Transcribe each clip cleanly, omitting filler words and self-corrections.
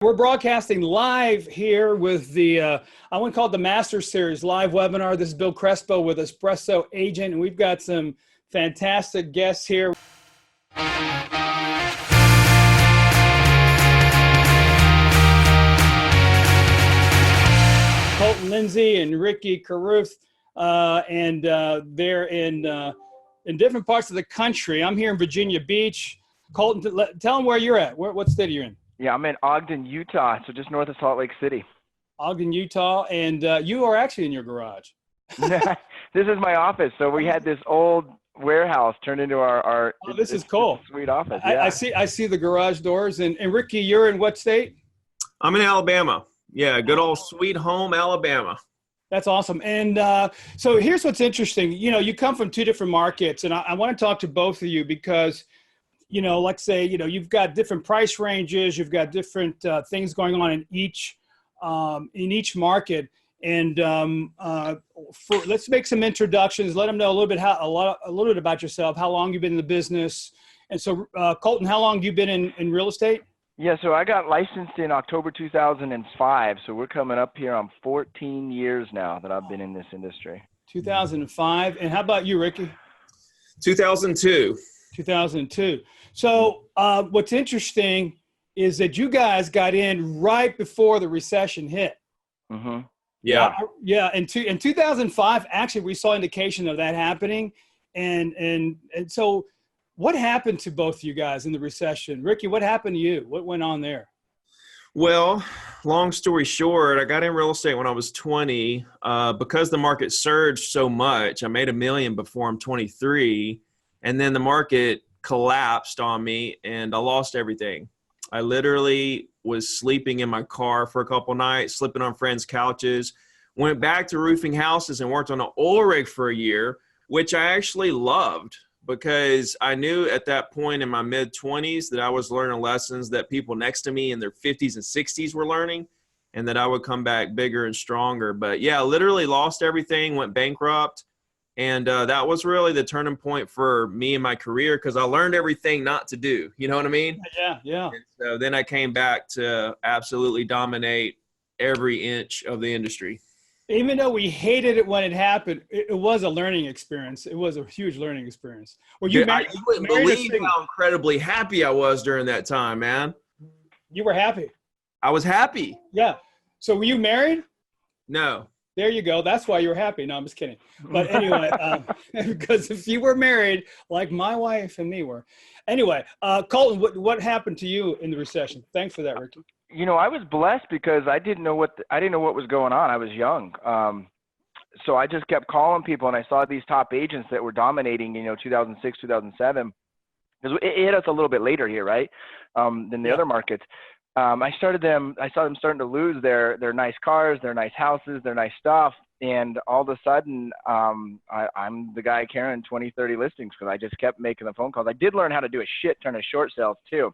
We're broadcasting live here with the, I want to call it the Master Series live webinar. This is Bill Crespo with Espresso Agent, and we've got some fantastic guests here. Colton, Lindsay, and Ricky Carruth, and they're in different parts of the country. I'm here in Virginia Beach. Colton, tell them where you're at. What state are you in? Yeah, I'm in Ogden, Utah, so just north of Salt Lake City. Ogden, Utah, and you are actually in your garage. This is my office. So we had this old warehouse turned into our oh, this is cool. Sweet office. Yeah. I see the garage doors. And Ricky, you're in what state? I'm in Alabama. Yeah, good old sweet home Alabama. That's awesome. And so here's what's interesting. You know, you come from two different markets, and I want to talk to both of you because, you know, let's say, you know, you've got different price ranges, you've got different things going on in each market. And let's make some introductions. Let them know a little bit about yourself, how long you've been in the business. And so, Colton, how long have you been in real estate? Yeah, so I got licensed in October 2005. So we're coming up here on 14 years now that I've been in this industry. 2005. And how about you, Ricky? 2002. 2002. So what's interesting is that you guys got in right before the recession hit. Mm-hmm. Yeah. Yeah. In 2005, actually, we saw indication of that happening. And so what happened to both of you guys in the recession? Ricky, what happened to you? What went on there? Well, long story short, I got in real estate when I was 20. Because the market surged so much, I made $1 million before I'm 23. And then the market collapsed on me and I lost everything. I literally was sleeping in my car for a couple nights, sleeping on friends' couches, went back to roofing houses and worked on an oil rig for a year, which I actually loved because I knew at that point in my mid-20s that I was learning lessons that people next to me in their 50s and 60s were learning and that I would come back bigger and stronger. But yeah, literally lost everything, went bankrupt. And that was really the turning point for me in my career because I learned everything not to do. You know what I mean? Yeah. And so then I came back to absolutely dominate every inch of the industry. Even though we hated it when it happened, it was a learning experience. It was a huge learning experience. Well, you wouldn't believe how incredibly happy I was during that time, man. You were happy. I was happy. Yeah. So were you married? No. There you go. That's why you were happy. No, I'm just kidding. But anyway, because if you were married, like my wife and me were. Anyway, Colton, what happened to you in the recession? Thanks for that, Ricky. You know, I was blessed because I didn't know what was going on. I was young. So I just kept calling people and I saw these top agents that were dominating, 2006, 2007. Because it hit us a little bit later here, right? Than the other markets. I saw them starting to lose their nice cars, their nice houses, their nice stuff. And all of a sudden, I'm the guy carrying 20, 30 listings because I just kept making the phone calls. I did learn how to do a shit ton of short sales too.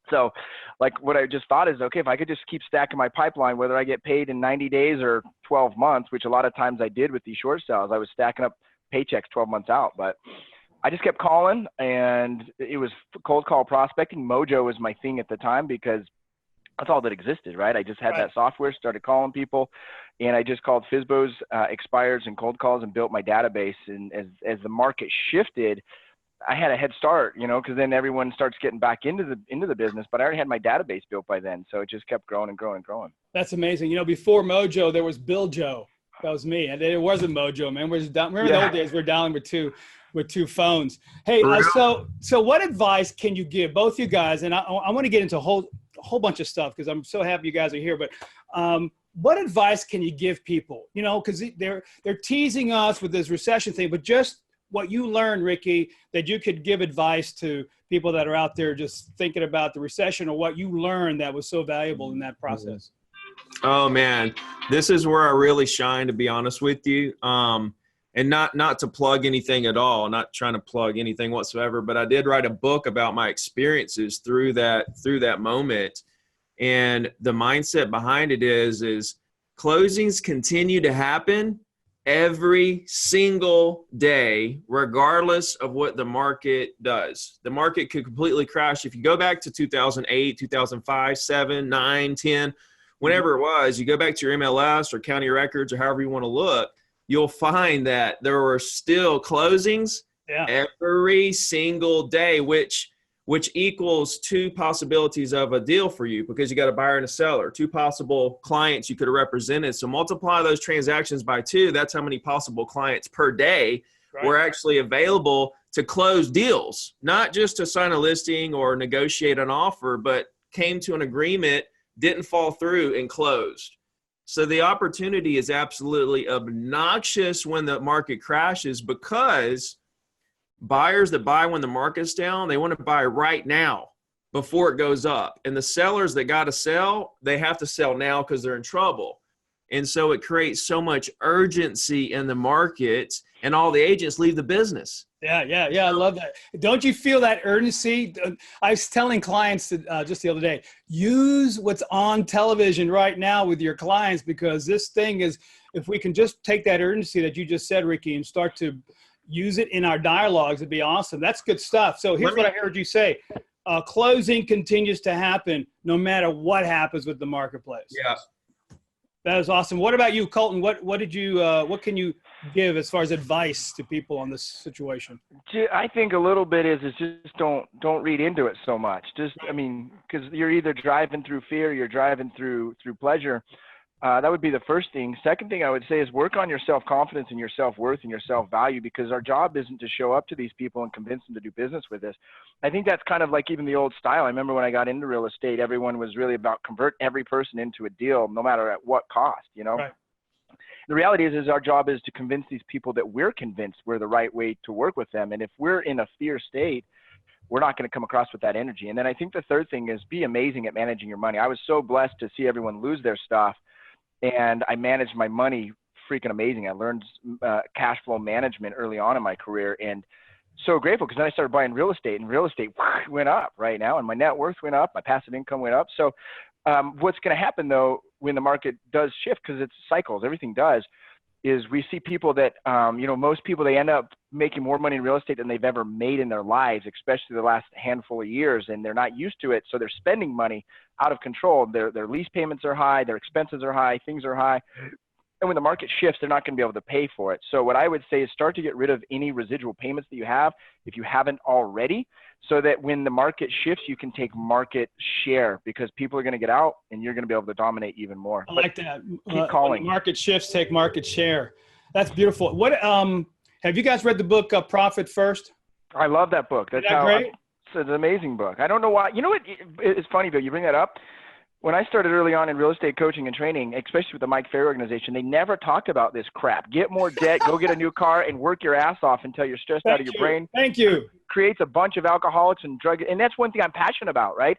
So like what I just thought is, okay, if I could just keep stacking my pipeline, whether I get paid in 90 days or 12 months, which a lot of times I did with these short sales, I was stacking up paychecks 12 months out. But I just kept calling and it was cold call prospecting. Mojo was my thing at the time because that's all that existed, right? I just had that software, started calling people, and I just called FSBOs, expires, and cold calls and built my database. And as the market shifted, I had a head start, because then everyone starts getting back into the business. But I already had my database built by then, so it just kept growing and growing and growing. That's amazing. Before Mojo, there was Bill Joe. That was me, and it wasn't Mojo, man. Remember the old days? We're dialing with two phones. Hey, so what advice can you give both you guys? And I want to get into a whole bunch of stuff because I'm so happy you guys are here. But what advice can you give people? Because they're teasing us with this recession thing, but just what you learned, Ricky, that you could give advice to people that are out there just thinking about the recession or what you learned that was so valuable in that process. Oh man, this is where I really shine, to be honest with you. And not to plug anything at all, not trying to plug anything whatsoever, but I did write a book about my experiences through that moment. And the mindset behind it is closings continue to happen every single day, regardless of what the market does. The market could completely crash. If you go back to 2008, 2005, 7, 9, 10, whenever it was, you go back to your MLS or county records or however you want to look, you'll find that there were still closings every single day, which equals two possibilities of a deal for you, because you got a buyer and a seller, two possible clients you could have represented. So multiply those transactions by 2. That's how many possible clients per day were actually available to close deals, not just to sign a listing or negotiate an offer, but came to an agreement, didn't fall through, and closed. So the opportunity is absolutely obnoxious when the market crashes, because buyers that buy when the market's down, they want to buy right now before it goes up. And the sellers that got to sell, they have to sell now because they're in trouble. And so it creates so much urgency in the market, and all the agents leave the business. Yeah. I love that. Don't you feel that urgency? I was telling clients just the other day, use what's on television right now with your clients, because this thing is, if we can just take that urgency that you just said, Ricky, and start to use it in our dialogues, it'd be awesome. That's good stuff. So here's what I heard you say. Closing continues to happen no matter what happens with the marketplace. Yeah. That is awesome. What about you, Colton? What can you give as far as advice to people on this situation? I think a little bit is just don't read into it so much. Because you're either driving through fear, or you're driving through pleasure. That would be the first thing. Second thing I would say is work on your self-confidence and your self-worth and your self-value, because our job isn't to show up to these people and convince them to do business with us. I think that's kind of like even the old style. I remember when I got into real estate, everyone was really about convert every person into a deal, no matter at what cost, Right. The reality is our job is to convince these people that we're convinced we're the right way to work with them. And if we're in a fear state, we're not going to come across with that energy. And then I think the third thing is be amazing at managing your money. I was so blessed to see everyone lose their stuff, and I managed my money freaking amazing. I learned cash flow management early on in my career, and so grateful, because then I started buying real estate, and real estate went up right now, and my net worth went up, my passive income went up. So what's going to happen though when the market does shift, because it's cycles, everything does, is we see people that, most people, they end up making more money in real estate than they've ever made in their lives, especially the last handful of years, and they're not used to it. So they're spending money out of control. Their lease payments are high, their expenses are high, things are high. And when the market shifts, they're not going to be able to pay for it. So what I would say is start to get rid of any residual payments that you have, if you haven't already, so that when the market shifts, you can take market share, because people are going to get out and you're going to be able to dominate even more. I like that. Keep calling. Market shifts, take market share. That's beautiful. What have you guys read the book Profit First? I love that book. That's great? It's an amazing book. I don't know why. You know what? It's funny, Bill, you bring that up. When I started early on in real estate coaching and training, especially with the Mike Ferry organization, they never talked about this crap. Get more debt, go get a new car, and work your ass off until you're stressed out of your brain. Thank you. Creates a bunch of alcoholics and drug. And that's one thing I'm passionate about, right?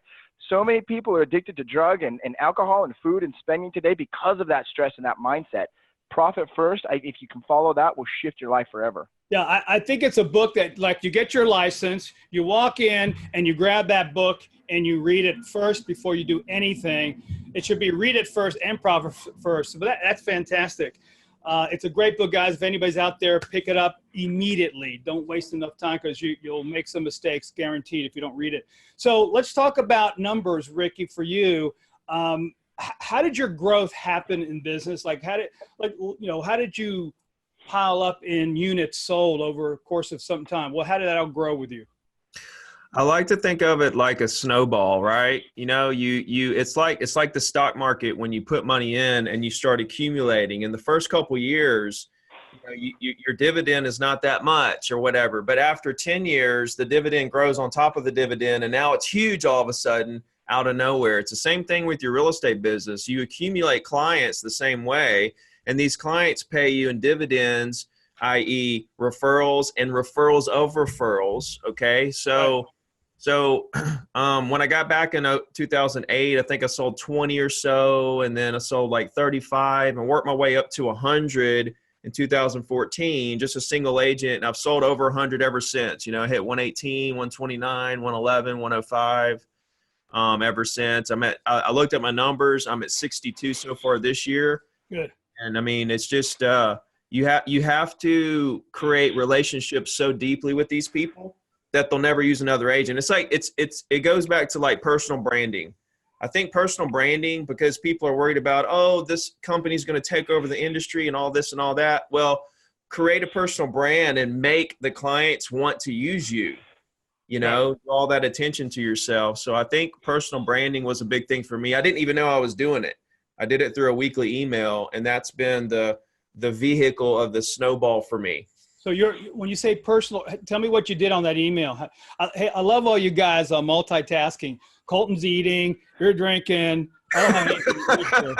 So many people are addicted to drug and alcohol and food and spending today because of that stress and that mindset. Profit First, if you can follow that, will shift your life forever. Yeah, I think it's a book that, like, you get your license, you walk in and you grab that book and you read it first before you do anything. It should be read it first and profit first. But that's fantastic. It's a great book, guys. If anybody's out there, pick it up immediately. Don't waste enough time, because you'll make some mistakes, guaranteed, if you don't read it. So let's talk about numbers, Ricky, for you. How did your growth happen in business? How did you pile up in units sold over a course of some time? Well, how did that all grow with you? I like to think of it like a snowball, right? It's like the stock market when you put money in and you start accumulating. In the first couple of years, your dividend is not that much or whatever, but after 10 years, the dividend grows on top of the dividend, and now it's huge all of a sudden out of nowhere. It's the same thing with your real estate business. You accumulate clients the same way, and these clients pay you in dividends, i.e. referrals and referrals of referrals. Okay. So when I got back in 2008, I think I sold 20 or so, and then I sold like 35 and worked my way up to 100 in 2014, just a single agent. And I've sold over 100 ever since. I hit 118, 129, 111, 105 ever since. I looked at my numbers. I'm at 62 so far this year. Good. And I mean, it's just, You have to create relationships so deeply with these people that they'll never use another agent. It's like it goes back to like personal branding. I think personal branding, because people are worried about, oh, this company's going to take over the industry and all this and all that. Well, create a personal brand and make the clients want to use you, draw that attention to yourself. So I think personal branding was a big thing for me. I didn't even know I was doing it. I did it through a weekly email, and that's been the vehicle of the snowball for me. So when you say personal, tell me what you did on that email. Hey, I love all you guys multitasking. Colton's eating, you're drinking. I don't have anything.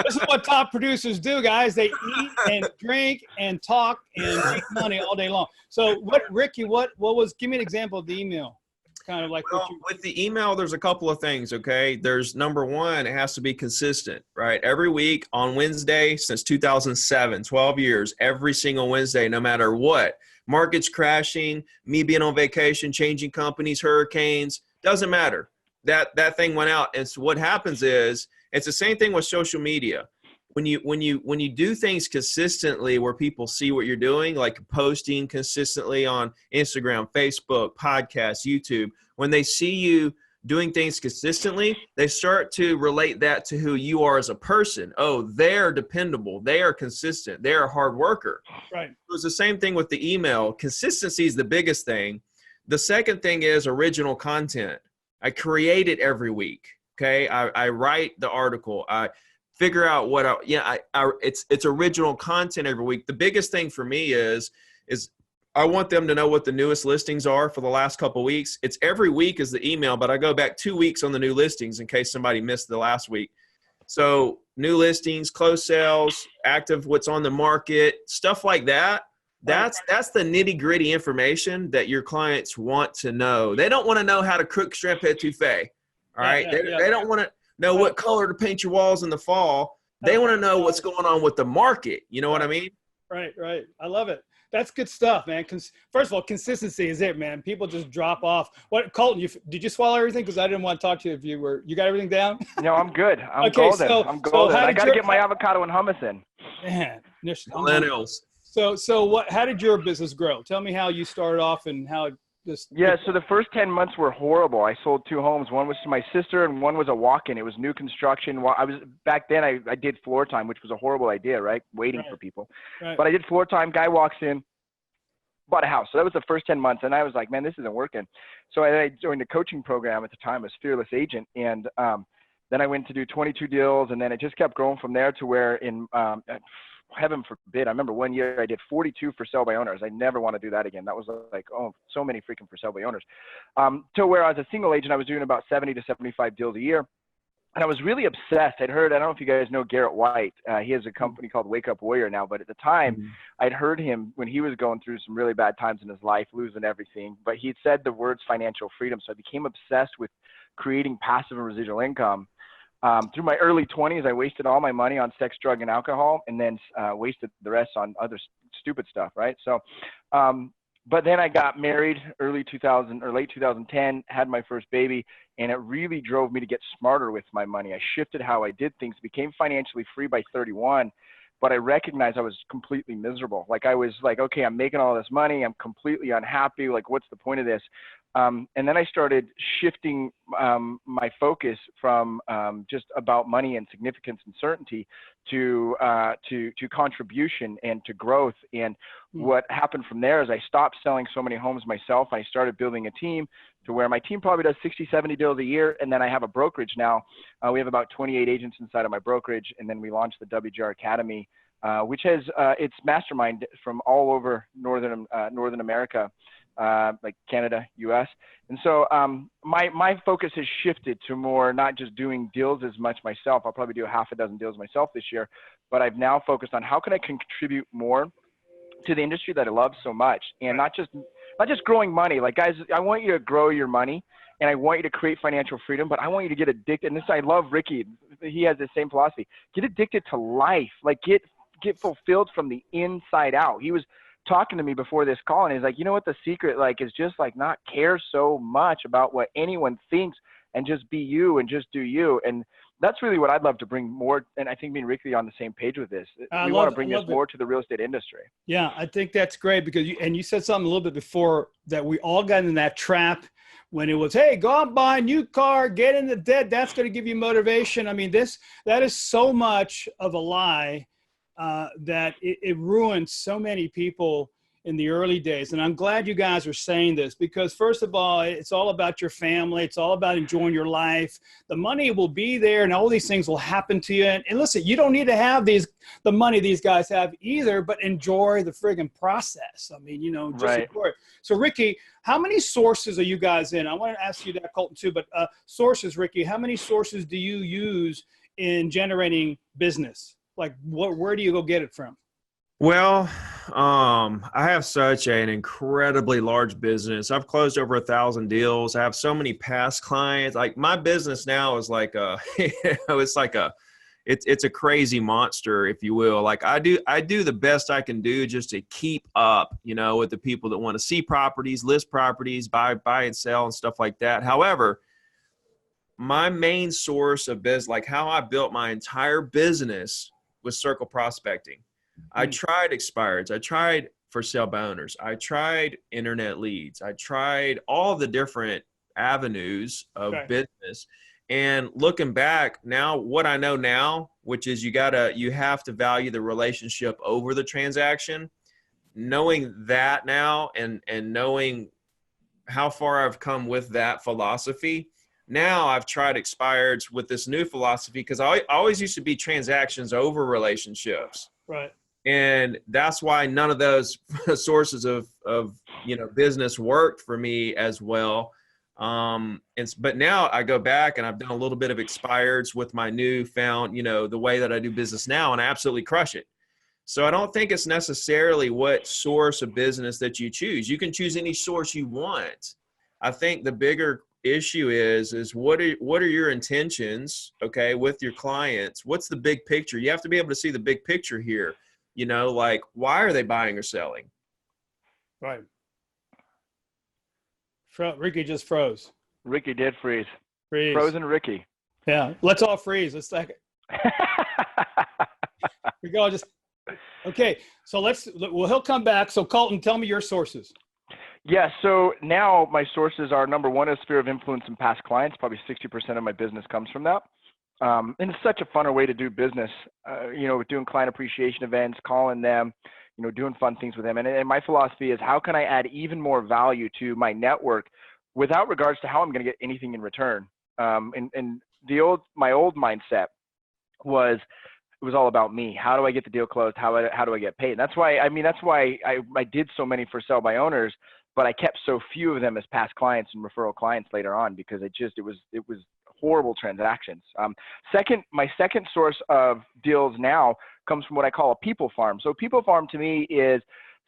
This is what top producers do, guys. They eat and drink and talk and make money all day long. So Ricky, what was, give me an example of the email. Kind of like with the email, there's a couple of things. Okay. There's number one, it has to be consistent, right? Every week on Wednesday since 2007, 12 years, every single Wednesday, no matter what, markets crashing, me being on vacation, changing companies, hurricanes, doesn't matter. That thing went out. And so what happens is, it's the same thing with social media. When you do things consistently where people see what you're doing, like posting consistently on Instagram, Facebook, podcasts, YouTube, when they see you doing things consistently, they start to relate that to who you are as a person. Oh, they're dependable. They are consistent. They're a hard worker. Right. It was the same thing with the email. Consistency is the biggest thing. The second thing is original content. I create it every week. Okay. I write the article. I figure out it's original content every week. The biggest thing for me is I want them to know what the newest listings are for the last couple of weeks. It's every week is the email, but I go back 2 weeks on the new listings in case somebody missed the last week. So new listings, closed sales, active, what's on the market, stuff like that. That's the nitty gritty information that your clients want to know. They don't want to know how to cook shrimp etouffee. All right. They don't want to know what color to paint your walls in the fall. They want to know what's going on with the market. You know what I mean? Right. I love it. That's good stuff, man. First of all, consistency is it, man. People just drop off. What, Colton, did you swallow everything? Because I didn't want to talk to you if you got everything down? No, I'm good. I'm golden. I'm golden. I got to get my avocado and hummus in. Man. Millennials. So how did your business grow? Tell me how you started off and how it just. Yeah, so the first 10 months were horrible. I sold 2 homes. One was to my sister and one was a walk-in. It was new construction. Back then I did floor time, which was a horrible idea, right? Waiting for people. Right. But I did floor time. Guy walks in, bought a house. So that was the first 10 months. And I was like, man, this isn't working. So I joined a coaching program at the time as Fearless Agent. And then I went to do 22 deals. And then it just kept growing from there to where in heaven forbid, I remember one year I did 42 for sale by owners. I never want to do that again. That was like, oh, so many freaking for sale by owners. To where as a single agent, I was doing about 70 to 75 deals a year. And I was really obsessed. I don't know if you guys know Garrett White. He has a company called Wake Up Warrior now, but at the time I'd heard him when he was going through some really bad times in his life, losing everything, but he'd said the words financial freedom. So I became obsessed with creating passive and residual income. Through my early 20s, I wasted all my money on sex, drug, and alcohol, and then wasted the rest on other stupid stuff, right? So, but then I got married early 2000 or late 2010, had my first baby, and it really drove me to get smarter with my money. I shifted how I did things, became financially free by 31, but I recognized I was completely miserable. Like I was like, okay, I'm making all this money. I'm completely unhappy. Like, what's the point of this? And then I started shifting my focus from just about money and significance and certainty to contribution and to growth. And what happened from there is I stopped selling so many homes myself. I started building a team to where my team probably does 60, 70 deals a year. And then I have a brokerage now. We have about 28 agents inside of my brokerage. And then we launched the WGR Academy, which has its mastermind from all over Northern America. Like Canada, US. And so my focus has shifted to more not just doing deals as much myself. I'll probably do 6 deals myself this year, but I've now focused on how can I contribute more to the industry that I love so much, and not just growing money. Like, guys, I want you to grow your money and I want you to create financial freedom, but I want you to get addicted. And this, I love Ricky. He has the same philosophy. Get addicted to life. Like get fulfilled from the inside out. He was talking to me before this call, and he's like, you know what the secret like is, just like not care so much about what anyone thinks and just be you and just do you. And that's really what I'd love to bring more. And I think me and Ricky are on the same page with this. We want to bring this more to the real estate industry. Yeah, I think that's great because you said something a little bit before that we all got in that trap when it was, hey, go out and buy a new car, get into debt. That's going to give you motivation. I mean, that is so much of a lie that it ruins so many people in the early days. And I'm glad you guys are saying this because, first of all, it's all about your family. It's all about enjoying your life. The money will be there and all these things will happen to you. And listen, you don't need to have the money these guys have either, but enjoy the friggin' process. I mean, just enjoy it. So, Ricky, how many sources are you guys in? I want to ask you that, Colton, too, but sources, Ricky, how many sources do you use in generating business? Like, where do you go get it from? Well, I have such an incredibly large business. I've closed over 1,000 deals. I have so many past clients. Like my business now is like it's a crazy monster, if you will. Like I do the best I can do just to keep up, with the people that want to see properties, list properties, buy and sell and stuff like that. However, my main source of business, like how I built my entire business, was circle prospecting. I tried expireds. I tried for sale by owners. I tried internet leads. I tried all the different avenues of business. And looking back now, what I know now, which is you have to value the relationship over the transaction. Knowing that now and knowing how far I've come with that philosophy, now I've tried expireds with this new philosophy because I always used to be transactions over relationships. Right. And that's why none of those sources of business worked for me as well. But now I go back and I've done a little bit of expireds with my newfound, the way that I do business now, and I absolutely crush it. So I don't think it's necessarily what source of business that you choose. You can choose any source you want. I think the bigger issue is what are your intentions, with your clients? What's the big picture? You have to be able to see the big picture here. Like why are they buying or selling? Right. Ricky just froze. Ricky did freeze. Freeze. Frozen Ricky. Yeah. Let's all freeze. Let's we go. Okay. So he'll come back. So Colton, tell me your sources. Yeah. So now my sources are, number one is sphere of influence and past clients. Probably 60% of my business comes from that. And it's such a funner way to do business, with doing client appreciation events, calling them, doing fun things with them. And my philosophy is how can I add even more value to my network without regards to how I'm going to get anything in return. And my old mindset was, it was all about me. How do I get the deal closed? How do I get paid? And that's why I did so many for sale by owners, but I kept so few of them as past clients and referral clients later on because it was horrible transactions. My second source of deals now comes from what I call a people farm. So people farm to me is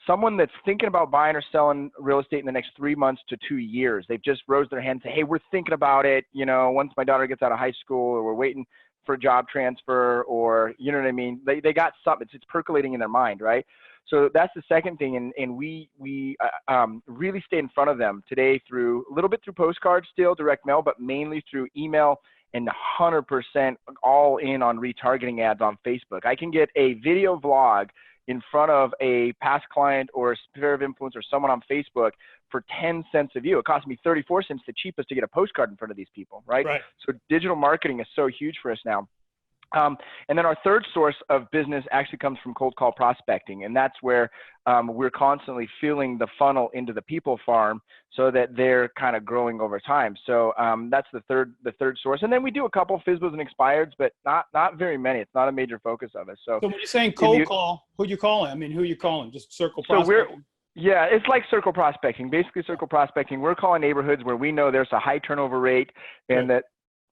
someone that's thinking about buying or selling real estate in the next 3 months to 2 years. They've just rose their hand and say, hey, we're thinking about it. Once my daughter gets out of high school, or we're waiting for a job transfer, or you know what I mean? They got something, it's percolating in their mind, right? So that's the second thing. And we really stay in front of them today through a little bit through postcards still, direct mail, but mainly through email and 100% all in on retargeting ads on Facebook. I can get a video vlog in front of a past client or a sphere of influence or someone on Facebook for 10 cents a view. It cost me 34 cents, the cheapest, to get a postcard in front of these people, right? So digital marketing is so huge for us now. And then our third source of business actually comes from cold call prospecting. And that's where we're constantly filling the funnel into the people farm so that they're kind of growing over time. So that's the third source. And then we do a couple FSBOs and expireds, but not very many. It's not a major focus of us. So when you're saying cold call, who you calling? I mean, who you calling? Just circle prospecting? Yeah, it's like circle prospecting. Basically, circle prospecting, we're calling neighborhoods where we know there's a high turnover rate and that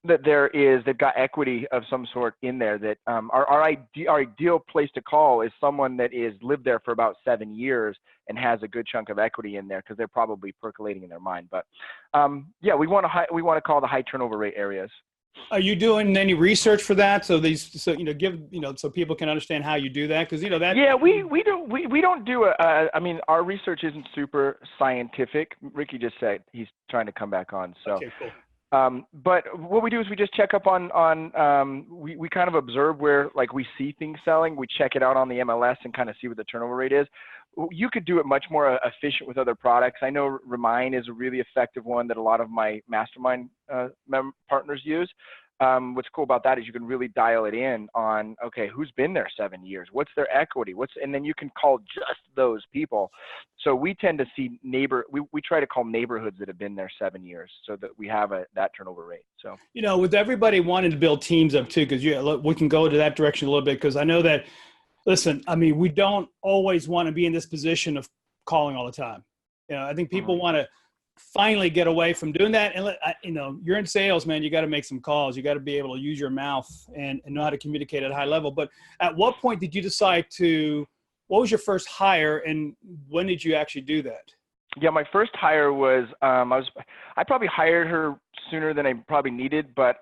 they've got equity of some sort in there, that our ideal place to call is someone that is lived there for about 7 years and has a good chunk of equity in there because they're probably percolating in their mind. But we want to call the high turnover rate areas. Are you doing any research for that? So so people can understand how you do that, because that. Yeah, we don't do our research isn't super scientific. Ricky just said he's trying to come back on. So. Okay, cool. But what we do is we just check up we kind of observe where like we see things selling. We check it out on the MLS and kind of see what the turnover rate is. You could do it much more efficient with other products. I know Remind is a really effective one that a lot of my mastermind partners use. What's cool about that is you can really dial it in on, okay, who's been there 7 years? What's their equity? And then you can call just those people. So we tend to see we try to call neighborhoods that have been there 7 years so that we have that turnover rate. So, with everybody wanting to build teams up too, because we can go to that direction a little bit, because I know that, listen, I mean, we don't always want to be in this position of calling all the time. I think people want to finally get away from doing that. And you're in sales, man, you got to make some calls. You got to be able to use your mouth and know how to communicate at a high level. But at what point did you decide what was your first hire, and when did you actually do that? Yeah, my first hire was, I probably hired her sooner than I probably needed, but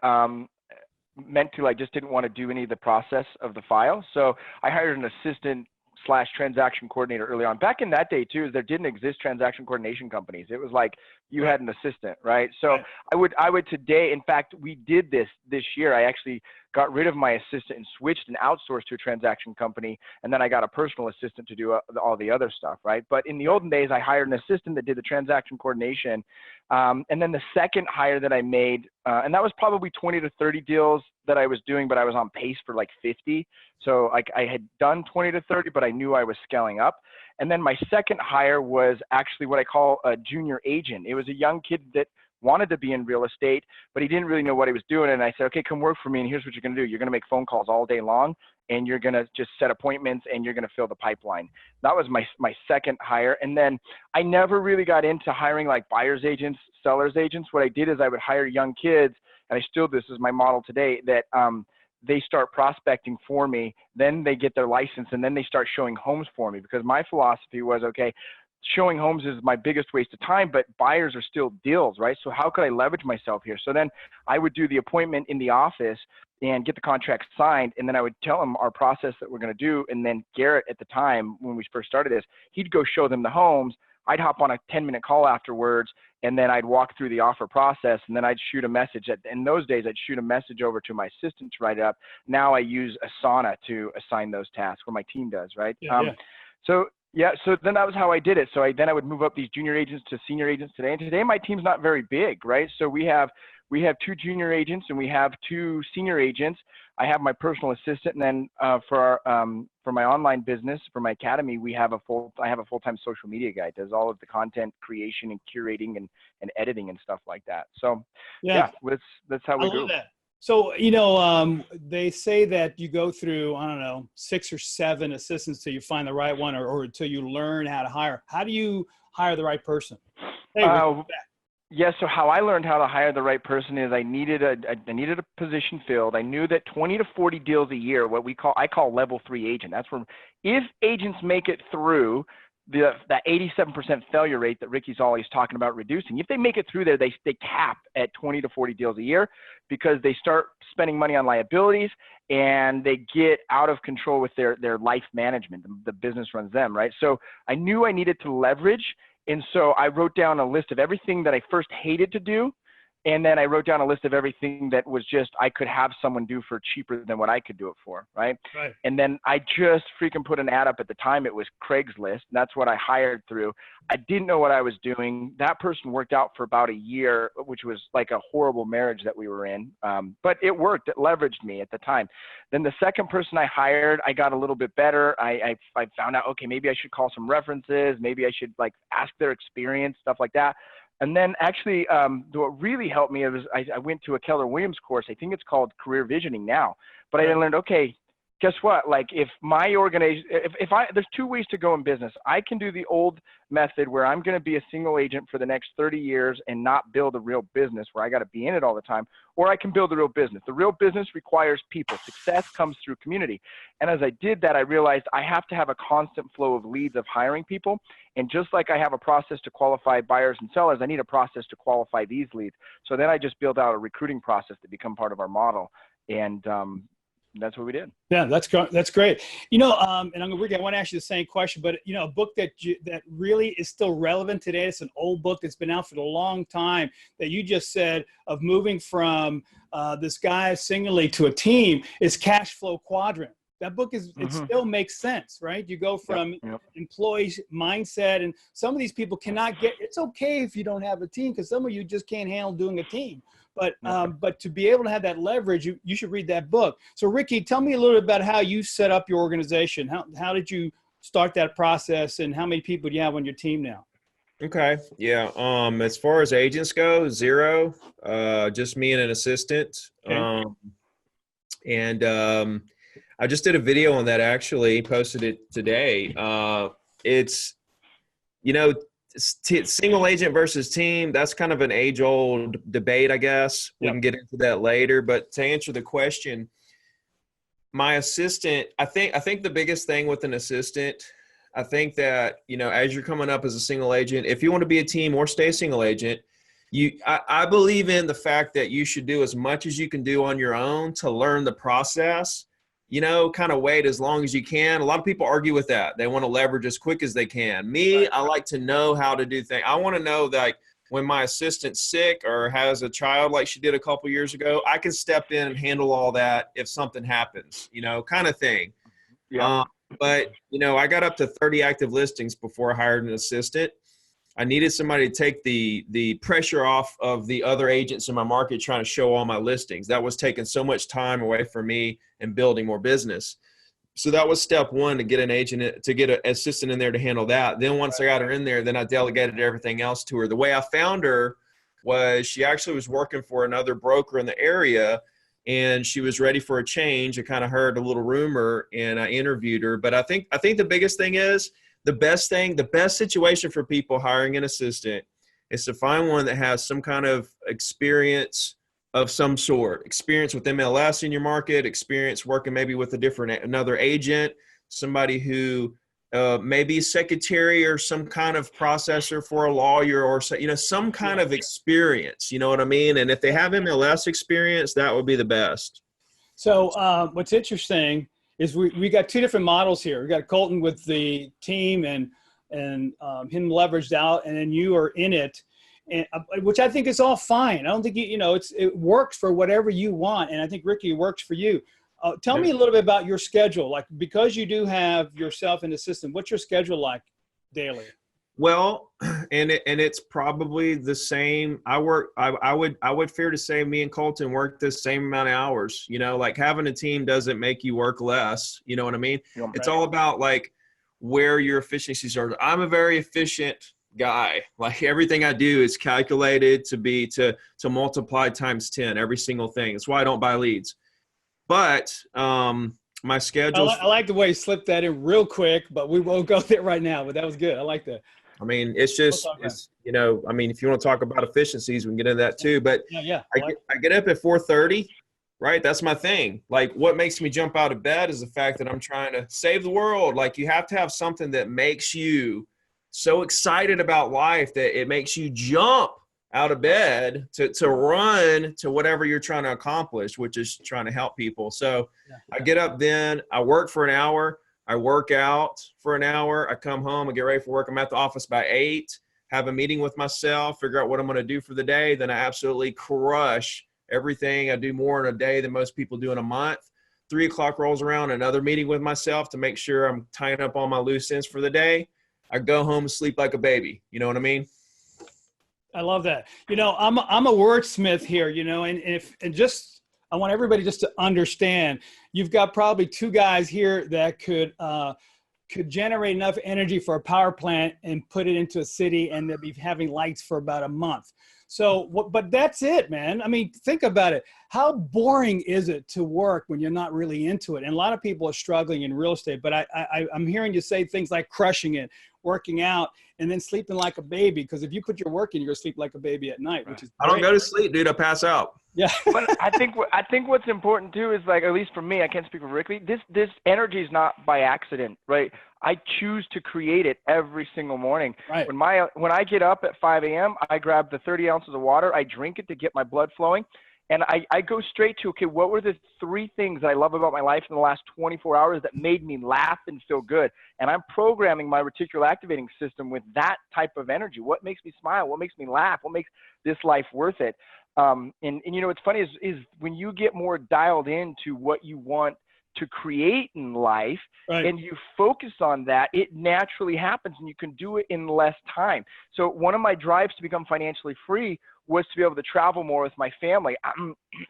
meant to, I just didn't want to do any of the process of the file. So I hired an assistant / transaction coordinator early on. Back in that day too, there didn't exist transaction coordination companies. It was like you had an assistant, right? So right. I would today, in fact, we did this year. I actually got rid of my assistant and switched and outsourced to a transaction company. And then I got a personal assistant to do all the other stuff, right? But in the olden days, I hired an assistant that did the transaction coordination. And then the second hire that I made, and that was probably 20 to 30 deals that I was doing, but I was on pace for like 50. So like I had done 20 to 30, but I knew I was scaling up. And then my second hire was actually what I call a junior agent. It was a young kid that wanted to be in real estate, but he didn't really know what he was doing. And I said, okay, come work for me. And here's what you're going to do. You're going to make phone calls all day long, and you're going to just set appointments, and you're going to fill the pipeline. That was my second hire. And then I never really got into hiring like buyer's agents, seller's agents. What I did is I would hire young kids, and this is my model today, that they start prospecting for me, then they get their license, and then they start showing homes for me, because my philosophy was, okay, showing homes is my biggest waste of time, but buyers are still deals, right? So how could I leverage myself here? So then I would do the appointment in the office and get the contract signed, and then I would tell them our process that we're going to do. And then Garrett, at the time when we first started this, he'd go show them the homes. I'd hop on a 10-minute call afterwards, and then I'd walk through the offer process, and then I'd shoot a message. In those days, I'd shoot a message over to my assistant to write it up. Now I use Asana to assign those tasks, or my team does, right? So then that was how I did it. So then I would move up these junior agents to senior agents today. And today my team's not very big, right? So we have 2 junior agents, and we have 2 senior agents. I have my personal assistant, and then for my online business, for my academy, I have a full-time social media guy, does all of the content creation and curating and editing and stuff like that. So that's how we do. That. So, they say that you go through, 6 or 7 assistants till you find the right one, or until you learn how to hire. How do you hire the right person? Hey, yeah, so how I learned how to hire the right person is I needed a position filled. I knew that 20 to 40 deals a year, I call level 3 agent. That's where, if agents make it through that 87% failure rate that Ricky's always talking about reducing, if they make it through there, they cap at 20 to 40 deals a year, because they start spending money on liabilities and they get out of control with their life management. The business runs them, right? So I knew I needed to leverage. And so I wrote down a list of everything that I first hated to do. And then I wrote down a list of everything that was just, I could have someone do for cheaper than what I could do it for, right? And then I just freaking put an ad up. At the time, it was Craigslist. And that's what I hired through. I didn't know what I was doing. That person worked out for about a year, which was like a horrible marriage that we were in. But it worked. It leveraged me at the time. Then the second person I hired, I got a little bit better. I found out, okay, maybe I should call some references. Maybe I should like ask their experience, stuff like that. And then actually, what really helped me was I went to a Keller Williams course. I think it's called Career Visioning now. But I learned, okay, guess what? Like if my organization, there's 2 ways to go in business. I can do the old method where I'm going to be a single agent for the next 30 years and not build a real business where I got to be in it all the time, or I can build a real business. The real business requires people. Success comes through community. And as I did that, I realized I have to have a constant flow of leads of hiring people. And just like I have a process to qualify buyers and sellers, I need a process to qualify these leads. So then I just built out a recruiting process to become part of our model. And that's what we did. Yeah, that's great. And I want to ask you the same question, but a book that really is still relevant today. It's an old book that's been out for a long time that you just said of moving from this guy singly to a team is Cash Flow Quadrant. That book it still makes sense, right? You go from employees mindset, and some of these people cannot get. It's okay if you don't have a team, because some of you just can't handle doing a team. But to be able to have that leverage, you should read that book. So Ricky, tell me a little bit about how you set up your organization. How did you start that process, and how many people do you have on your team now? Okay. Yeah. As far as agents go, 0, just me and an assistant. Okay. I just did a video on that, actually posted it today. It's single agent versus team. That's kind of an age old debate, I guess. We can get into that later, but to answer the question, my assistant, I think the biggest thing with an assistant, I think that, as you're coming up as a single agent, if you want to be a team or stay a single agent, I believe in the fact that you should do as much as you can do on your own to learn the process, kind of wait as long as you can. A lot of people argue with that. They want to leverage as quick as they can. Me, I like to know how to do things. I want to know that when my assistant's sick or has a child like she did a couple years ago, I can step in and handle all that if something happens, kind of thing. Yeah. But, I got up to 30 active listings before I hired an assistant. I needed somebody to take the pressure off of the other agents in my market trying to show all my listings. That was taking so much time away from me and building more business. So that was step one, to get an agent, to get an assistant in there to handle that. Then once I got her in there, then I delegated everything else to her. The way I found her was she actually was working for another broker in the area, and she was ready for a change. I kind of heard a little rumor, and I interviewed her. But I think the biggest thing is, the best situation for people hiring an assistant is to find one that has some kind of experience of some sort, experience with MLS in your market, experience working maybe with another agent, somebody who maybe secretary or some kind of processor for a lawyer, or some kind of experience, you know what I mean? And if they have MLS experience, that would be the best. So what's interesting is we got two different models here. We got Colton with the team and him leveraged out, and then you are in it, and which I think is all fine. I don't think it works for whatever you want, and I think Ricky works for you. Tell me a little bit about your schedule, like, because you do have yourself in the system. What's your schedule like daily? Well, and it's probably the same. I would fear to say me and Colton work the same amount of hours. Like, having a team doesn't make you work less. You know what I mean? Yeah, it's all about like where your efficiencies are. I'm a very efficient guy. Like, everything I do is calculated to multiply times 10, every single thing. That's why I don't buy leads. But my schedule. I like the way you slipped that in real quick, but we won't go there right now. But that was good. I like that. I mean, it's just, if you want to talk about efficiencies, we can get into that too. But I get up at 4:30, right? That's my thing. Like, what makes me jump out of bed is the fact that I'm trying to save the world. Like, you have to have something that makes you so excited about life that it makes you jump out of bed to run to whatever you're trying to accomplish, which is trying to help people. So I get up, then I work for an hour. I work out for an hour. I come home, I get ready for work. I'm at the office by 8, have a meeting with myself, figure out what I'm going to do for the day. Then I absolutely crush everything. I do more in a day than most people do in a month. 3 o'clock rolls around, another meeting with myself to make sure I'm tying up all my loose ends for the day. I go home and sleep like a baby. You know what I mean? I love that. I'm a wordsmith here, I want everybody just to understand, you've got probably 2 guys here that could generate enough energy for a power plant and put it into a city, and they'll be having lights for about a month. So, but that's it, man. I mean, think about it. How boring is it to work when you're not really into it? And a lot of people are struggling in real estate, but I'm hearing you say things like crushing it, working out, and then sleeping like a baby. Because if you put your work in, you're going to sleep like a baby at night, which is great. I don't go to sleep, dude. I pass out. Yeah. But I think what's important too is, like, at least for me, I can't speak for Ricky, this energy is not by accident, right? I choose to create it every single morning. Right. When I get up at 5 a.m., I grab the 30 ounces of water, I drink it to get my blood flowing. And I go straight to, okay, what were the 3 things that I love about my life in the last 24 hours that made me laugh and feel good? And I'm programming my reticular activating system with that type of energy. What makes me smile? What makes me laugh? What makes this life worth it? And you know, what's funny is when you get more dialed into what you want to create in life, right, and you focus on that, it naturally happens, and you can do it in less time. So one of my drives to become financially free was to be able to travel more with my family.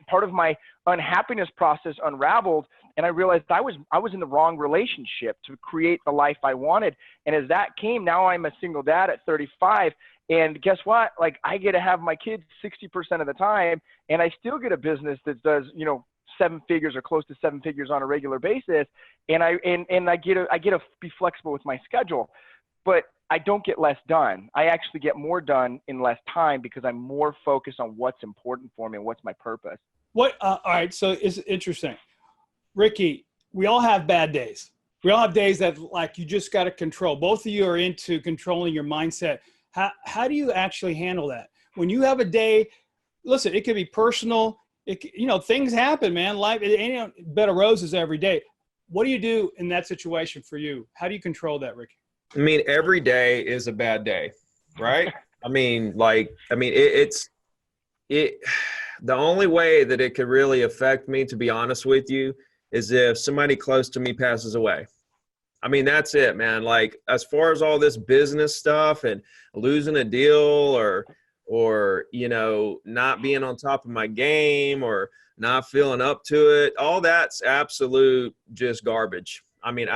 Part of my unhappiness process unraveled, and I realized I was in the wrong relationship to create the life I wanted. And as that came, now I'm a single dad at 35. And guess what? Like, I get to have my kids 60% of the time, and I still get a business that does, you know, 7 figures or close to 7 figures on a regular basis. And I get to be flexible with my schedule, but I don't get less done. I actually get more done in less time because I'm more focused on what's important for me and what's my purpose. All right. So it's interesting. Ricky, we all have bad days. We all have days that, like, you just got to control. Both of you are into controlling your mindset. How do you actually handle that? When you have a day, listen, it could be personal. You know, things happen, man. Life, it ain't a bed of roses every day. What do you do in that situation for you? How do you control that, Ricky? I mean, every day is a bad day, right? It's the only way that it could really affect me, to be honest with you, is if somebody close to me passes away. I mean, that's it, man. Like, as far as all this business stuff and losing a deal or, you know, not being on top of my game or not feeling up to it, all that's absolute just garbage. I mean,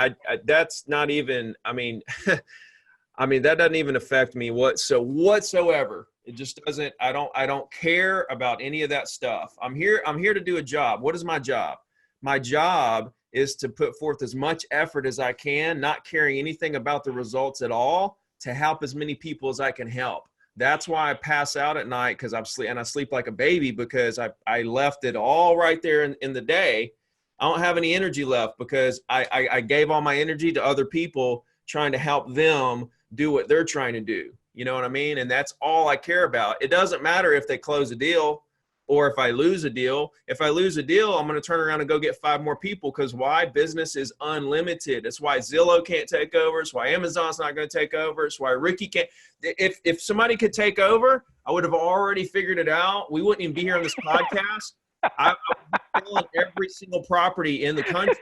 that's not even, I mean, that doesn't even affect me whatsoever. It just doesn't, I don't care about any of that stuff. I'm here to do a job. What is my job? My job is to put forth as much effort as I can, not caring anything about the results at all, to help as many people as I can help. That's why I pass out at night, because I sleep like a baby, because I left it all right there in the day. I don't have any energy left because I gave all my energy to other people trying to help them do what they're trying to do. You know what I mean? And that's all I care about. It doesn't matter if they close a deal or if I lose a deal. If I lose a deal, I'm going to turn around and go get 5 more people, because why? Business is unlimited. It's why Zillow can't take over. It's why Amazon's not going to take over. It's why Ricky can't. If somebody could take over, I would have already figured it out. We wouldn't even be here on this podcast. I would be selling every single property in the country.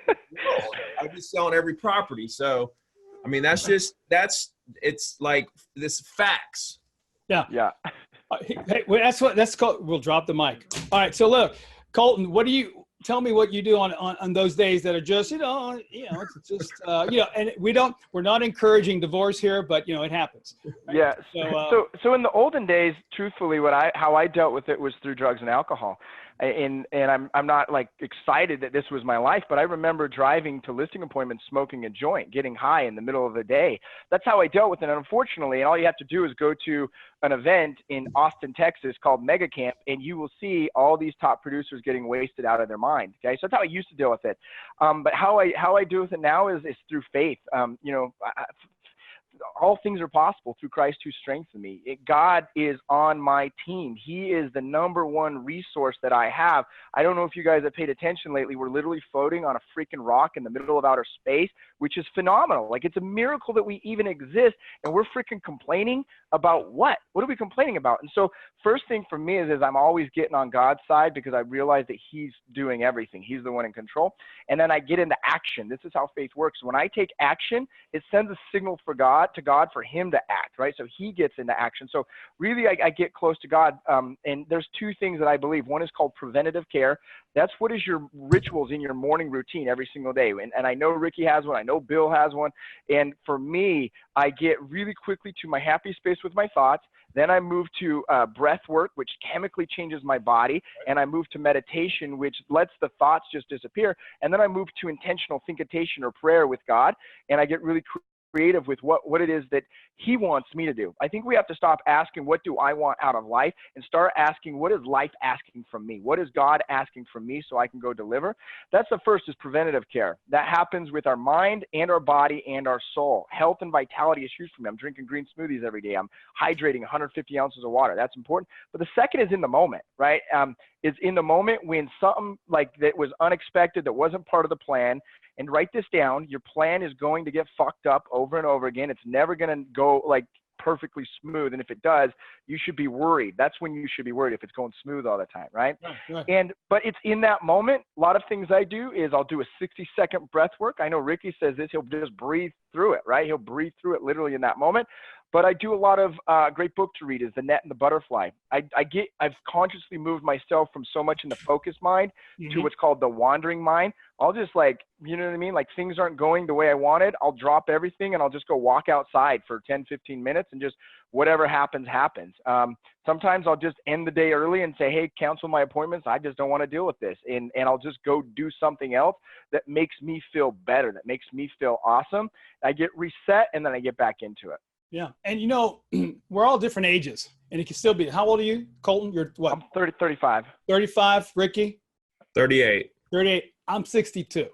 I'd be selling every property. So, I mean, it's like this facts. Yeah. Yeah. Hey, that's called, we'll drop the mic. All right. So look, Colton, tell me what you do on those days that are just, it's just, and we're not encouraging divorce here, but it happens. Right? Yeah. So in the olden days, truthfully, how I dealt with it was through drugs and alcohol. And I'm not like excited that this was my life, but I remember driving to listing appointments, smoking a joint, getting high in the middle of the day. That's how I dealt with it. And unfortunately, all you have to do is go to an event in Austin, Texas called Mega Camp, and you will see all these top producers getting wasted out of their mind. Okay. So that's how I used to deal with it. But how I deal with it now is through faith. All things are possible through Christ who strengthens me. God is on my team. He is the #1 resource that I have. I don't know if you guys have paid attention lately. We're literally floating on a freaking rock in the middle of outer space, which is phenomenal. Like, it's a miracle that we even exist, and we're freaking complaining about what? What are we complaining about? And so first thing for me is I'm always getting on God's side, because I realize that he's doing everything. He's the one in control. And then I get into action. This is how faith works. When I take action, it sends a signal to God for him to act, right? So he gets into action. So really, I get close to God. And there's 2 things that I believe. One is called preventative care. That's what is your rituals in your morning routine every single day. And I know Ricky has one. I know Bill has one. And for me, I get really quickly to my happy space with my thoughts. Then I move to breath work, which chemically changes my body. And I move to meditation, which lets the thoughts just disappear. And then I move to intentional thinkitation or prayer with God. And I get really creative with what it is that he wants me to do. I think we have to stop asking, what do I want out of life, and start asking, what is life asking from me? What is God asking from me so I can go deliver? That's the first, is preventative care. That happens with our mind and our body and our soul. Health and vitality is huge for me. I'm drinking green smoothies every day. I'm hydrating 150 ounces of water. That's important. But the second is in the moment, right? is in the moment when something like that was unexpected, that wasn't part of the plan. And write this down. Your plan is going to get fucked up over and over again. It's never going to go like perfectly smooth. And if it does, you should be worried. That's when you should be worried, if it's going smooth all the time, right? Right. But it's in that moment. A lot of things I do is I'll do a 60-second breath work. I know Ricky says this, he'll just breathe through it, right? He'll breathe through it literally in that moment. But I do a lot of great book to read is The Net and the Butterfly. I've consciously moved myself from so much in the focus mind to what's called the wandering mind. I'll just like, you know what I mean? Like things aren't going the way I wanted. I'll drop everything and I'll just go walk outside for 10, 15 minutes and just whatever happens, happens. Sometimes I'll just end the day early and say, hey, cancel my appointments. I just don't want to deal with this. And I'll just go do something else that makes me feel better, that makes me feel awesome. I get reset and then I get back into it. Yeah. And you know, we're all different ages and it can still be. How old are you, Colton? You're what? I'm 35. 35. Ricky? 38. 38. I'm 62.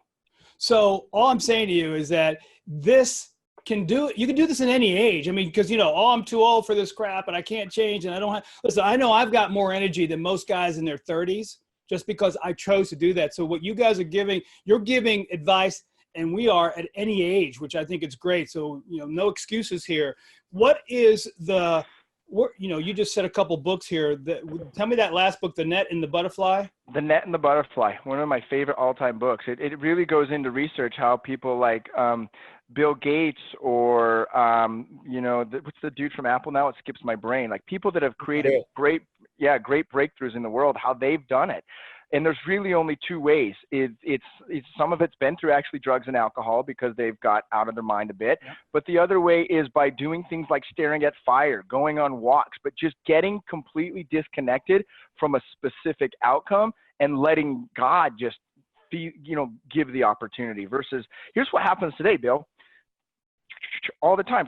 So all I'm saying to you is that you can do this in any age. I mean, because, you know, oh, I'm too old for this crap and I can't change and I don't have, listen, I know I've got more energy than most guys in their 30s just because I chose to do that. So what you guys are giving, you're giving advice, and we are at any age, which I think is great. So, you know, no excuses here. What is you know, you just said a couple books here. Tell me that last book, The Net and the Butterfly. The Net and the Butterfly, one of my favorite all-time books. It really goes into research how people like Bill Gates or, you know, what's the dude from Apple now? It skips my brain. Like people that have created great breakthroughs in the world, how they've done it. And there's really only two ways. It's some of it's been through actually drugs and alcohol because they've got out of their mind a bit. Yeah. But the other way is by doing things like staring at fire, going on walks, but just getting completely disconnected from a specific outcome and letting God just give the opportunity versus here's what happens today, Bill. All the time,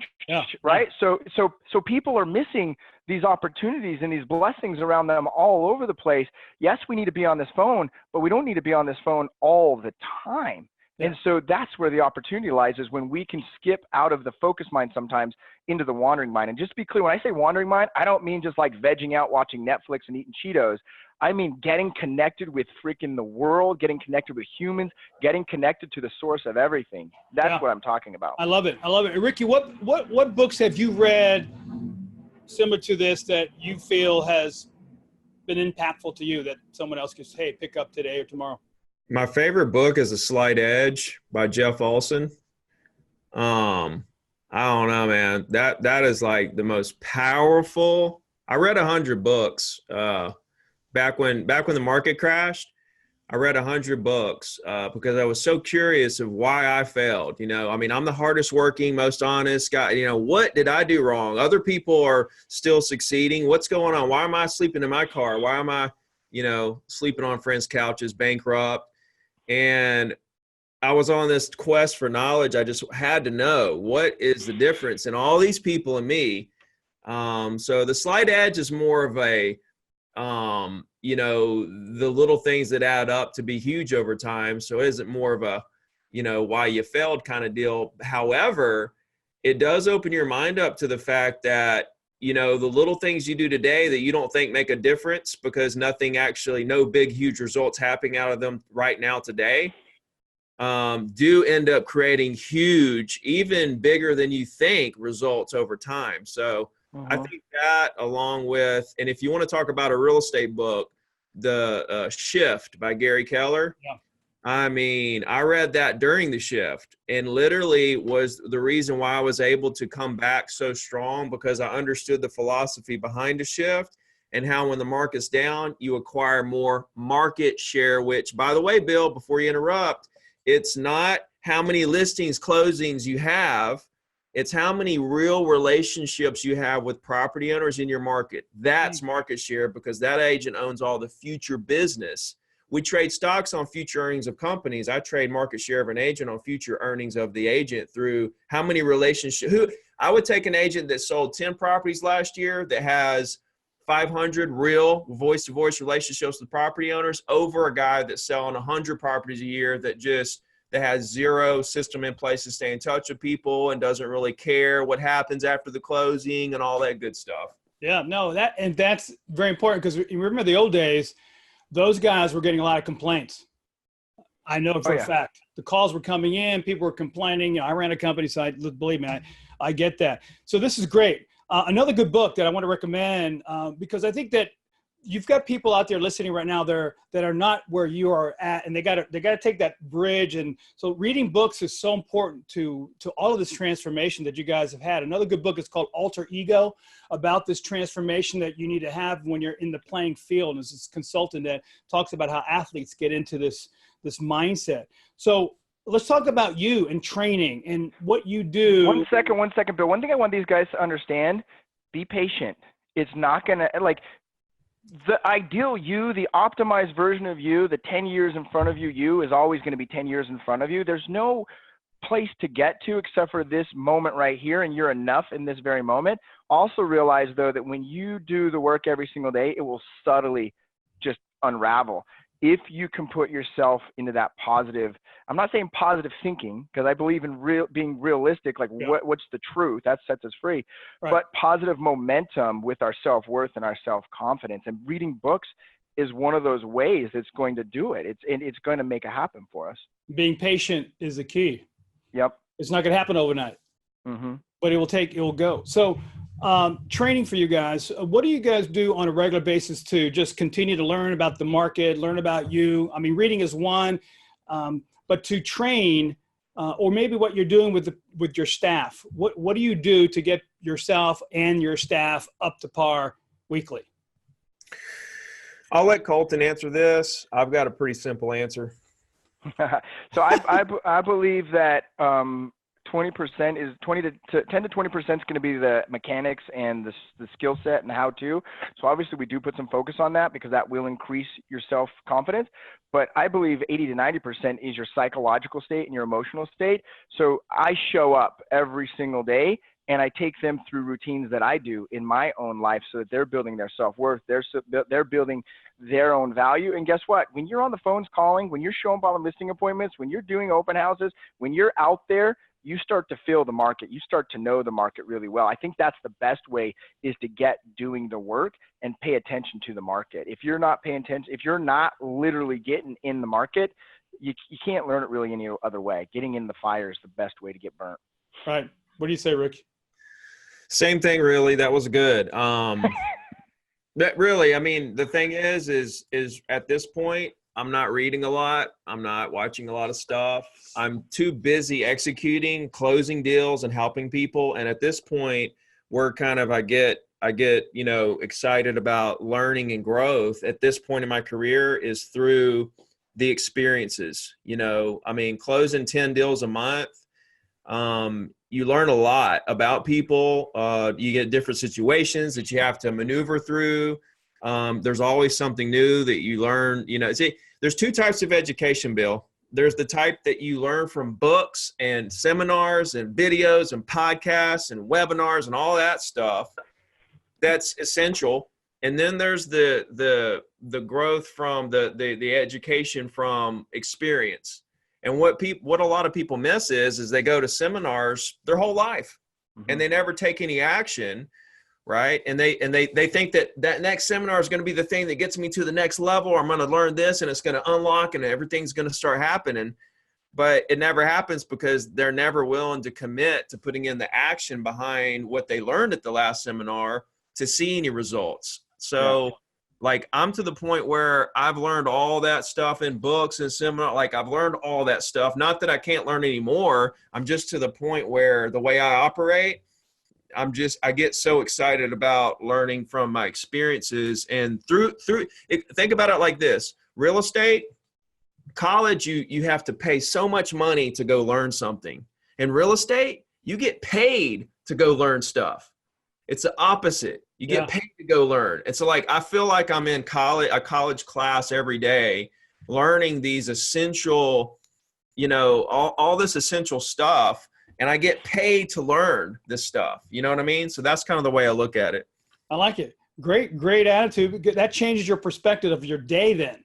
right? So people are missing these opportunities and these blessings around them all over the place. Yes, we need to be on this phone, but we don't need to be on this phone all the time. Yeah. And so that's where the opportunity lies, is when we can skip out of the focus mind sometimes into the wandering mind. And just to be clear, when I say wandering mind, I don't mean just like vegging out, watching Netflix and eating Cheetos. I mean getting connected with freaking the world, getting connected with humans, getting connected to the source of everything. That's what I'm talking about. I love it. I love it. Ricky, what books have you read similar to this that you feel has been impactful to you that someone else could say, hey, pick up today or tomorrow? My favorite book is A Slight Edge by Jeff Olson. I don't know, man. That is like the most powerful. I read 100 books. Back when the market crashed, I read 100 books because I was so curious of why I failed. You know, I mean, I'm the hardest working, most honest guy. You know, what did I do wrong? Other people are still succeeding. What's going on? Why am I sleeping in my car? Why am I, you know, sleeping on friends' couches, bankrupt? And I was on this quest for knowledge. I just had to know what is the difference in all these people and me. So The Slight Edge is more of a, you know, the little things that add up to be huge over time. So it isn't more of a, you know, why you failed kind of deal. However, it does open your mind up to the fact that, you know, the little things you do today that you don't think make a difference because no big, huge results happening out of them right now today, do end up creating huge, even bigger than you think results over time. So I think that along with, and if you want to talk about a real estate book, The Shift by Gary Keller. Yeah. I mean, I read that during the shift and literally was the reason why I was able to come back so strong, because I understood the philosophy behind the shift and how when the market's down, you acquire more market share, which, by the way, Bill, before you interrupt, it's not how many listings, closings you have. It's how many real relationships you have with property owners in your market. That's market share, because that agent owns all the future business. We trade stocks on future earnings of companies. I trade market share of an agent on future earnings of the agent through how many relationships. I would take an agent that sold 10 properties last year that has 500 real voice-to-voice relationships with property owners over a guy that's selling 100 properties a year that has zero system in place to stay in touch with people and doesn't really care what happens after the closing and all that good stuff. Yeah, no, that's very important, because you remember the old days those guys were getting a lot of complaints. I know for a yeah. fact. The calls were coming in. People were complaining. You know, I ran a company, so believe me, I get that. So this is great. Another good book that I want to recommend, because I think that you've got people out there listening right now that are not where you are at, and they got to take that bridge. And so reading books is so important to all of this transformation that you guys have had. Another good book is called Alter Ego, about this transformation that you need to have when you're in the playing field. And it's this consultant that talks about how athletes get into this mindset. So let's talk about you and training and what you do. One second, Bill. One thing I want these guys to understand, be patient. It's not going to, like, the ideal you, the optimized version of you, the 10 years in front of you is always going to be 10 years in front of you. There's no place to get to except for this moment right here, and you're enough in this very moment. Also realize, though, that when you do the work every single day, it will subtly just unravel. If you can put yourself into that positive, I'm not saying positive thinking, because I believe in being realistic, like what's the truth, that sets us free, right. But positive momentum with our self-worth and our self-confidence, and reading books is one of those ways that's going to do it. It's going to make it happen for us. Being patient is the key. Yep. It's not going to happen overnight, but it will go. So training for you guys, what do you guys do on a regular basis to just continue to learn about the market, learn about you? I mean, reading is one, but to train, or maybe what you're doing with your staff, what do you do to get yourself and your staff up to par weekly? I'll let Colton answer this. I've got a pretty simple answer. So I believe that 10 to 20% is going to be the mechanics and the skill set and how to. So obviously we do put some focus on that because that will increase your self-confidence. But I believe 80 to 90% is your psychological state and your emotional state. So I show up every single day and I take them through routines that I do in my own life so that they're building their self-worth, they're building their own value. And guess what? When you're on the phones calling, when you're showing up on listing appointments, when you're doing open houses, when you're out there, you start to feel the market. You start to know the market really well. I think that's the best way, is to get doing the work and pay attention to the market. If you're not paying attention, if you're not literally getting in the market, you can't learn it really any other way. Getting in the fire is the best way to get burnt. Right. What do you say, Rick? Same thing, really. That was good. That really, I mean, the thing is at this point, I'm not reading a lot. I'm not watching a lot of stuff. I'm too busy executing, closing deals, and helping people. And at this point, we're kind of, I get, excited about learning and growth at this point in my career is through the experiences. I mean, closing 10 deals a month, you learn a lot about people. You get different situations that you have to maneuver through. There's always something new that you learn. See, there's two types of education, Bill. There's the type that you learn from books and seminars and videos and podcasts and webinars and all that stuff. That's essential. And then there's the growth from the education from experience. And what a lot of people miss is they go to seminars their whole life and they never take any action. Right. And they think that next seminar is going to be the thing that gets me to the next level, or I'm going to learn this and it's going to unlock and everything's going to start happening. But it never happens because they're never willing to commit to putting in the action behind what they learned at the last seminar to see any results. So like, I'm to the point where I've learned all that stuff in books and seminar. Like, I've learned all that stuff. Not that I can't learn anymore. I'm just to the point where the way I operate, I get so excited about learning from my experiences. And think about it like this: real estate, college, you have to pay so much money to go learn something. In real estate, you get paid to go learn stuff. It's the opposite. You get paid to go learn. And so, like, I feel like I'm in a college class every day, learning these essential, all this essential stuff. And I get paid to learn this stuff. You know what I mean? So that's kind of the way I look at it. I like it. Great attitude. That changes your perspective of your day then.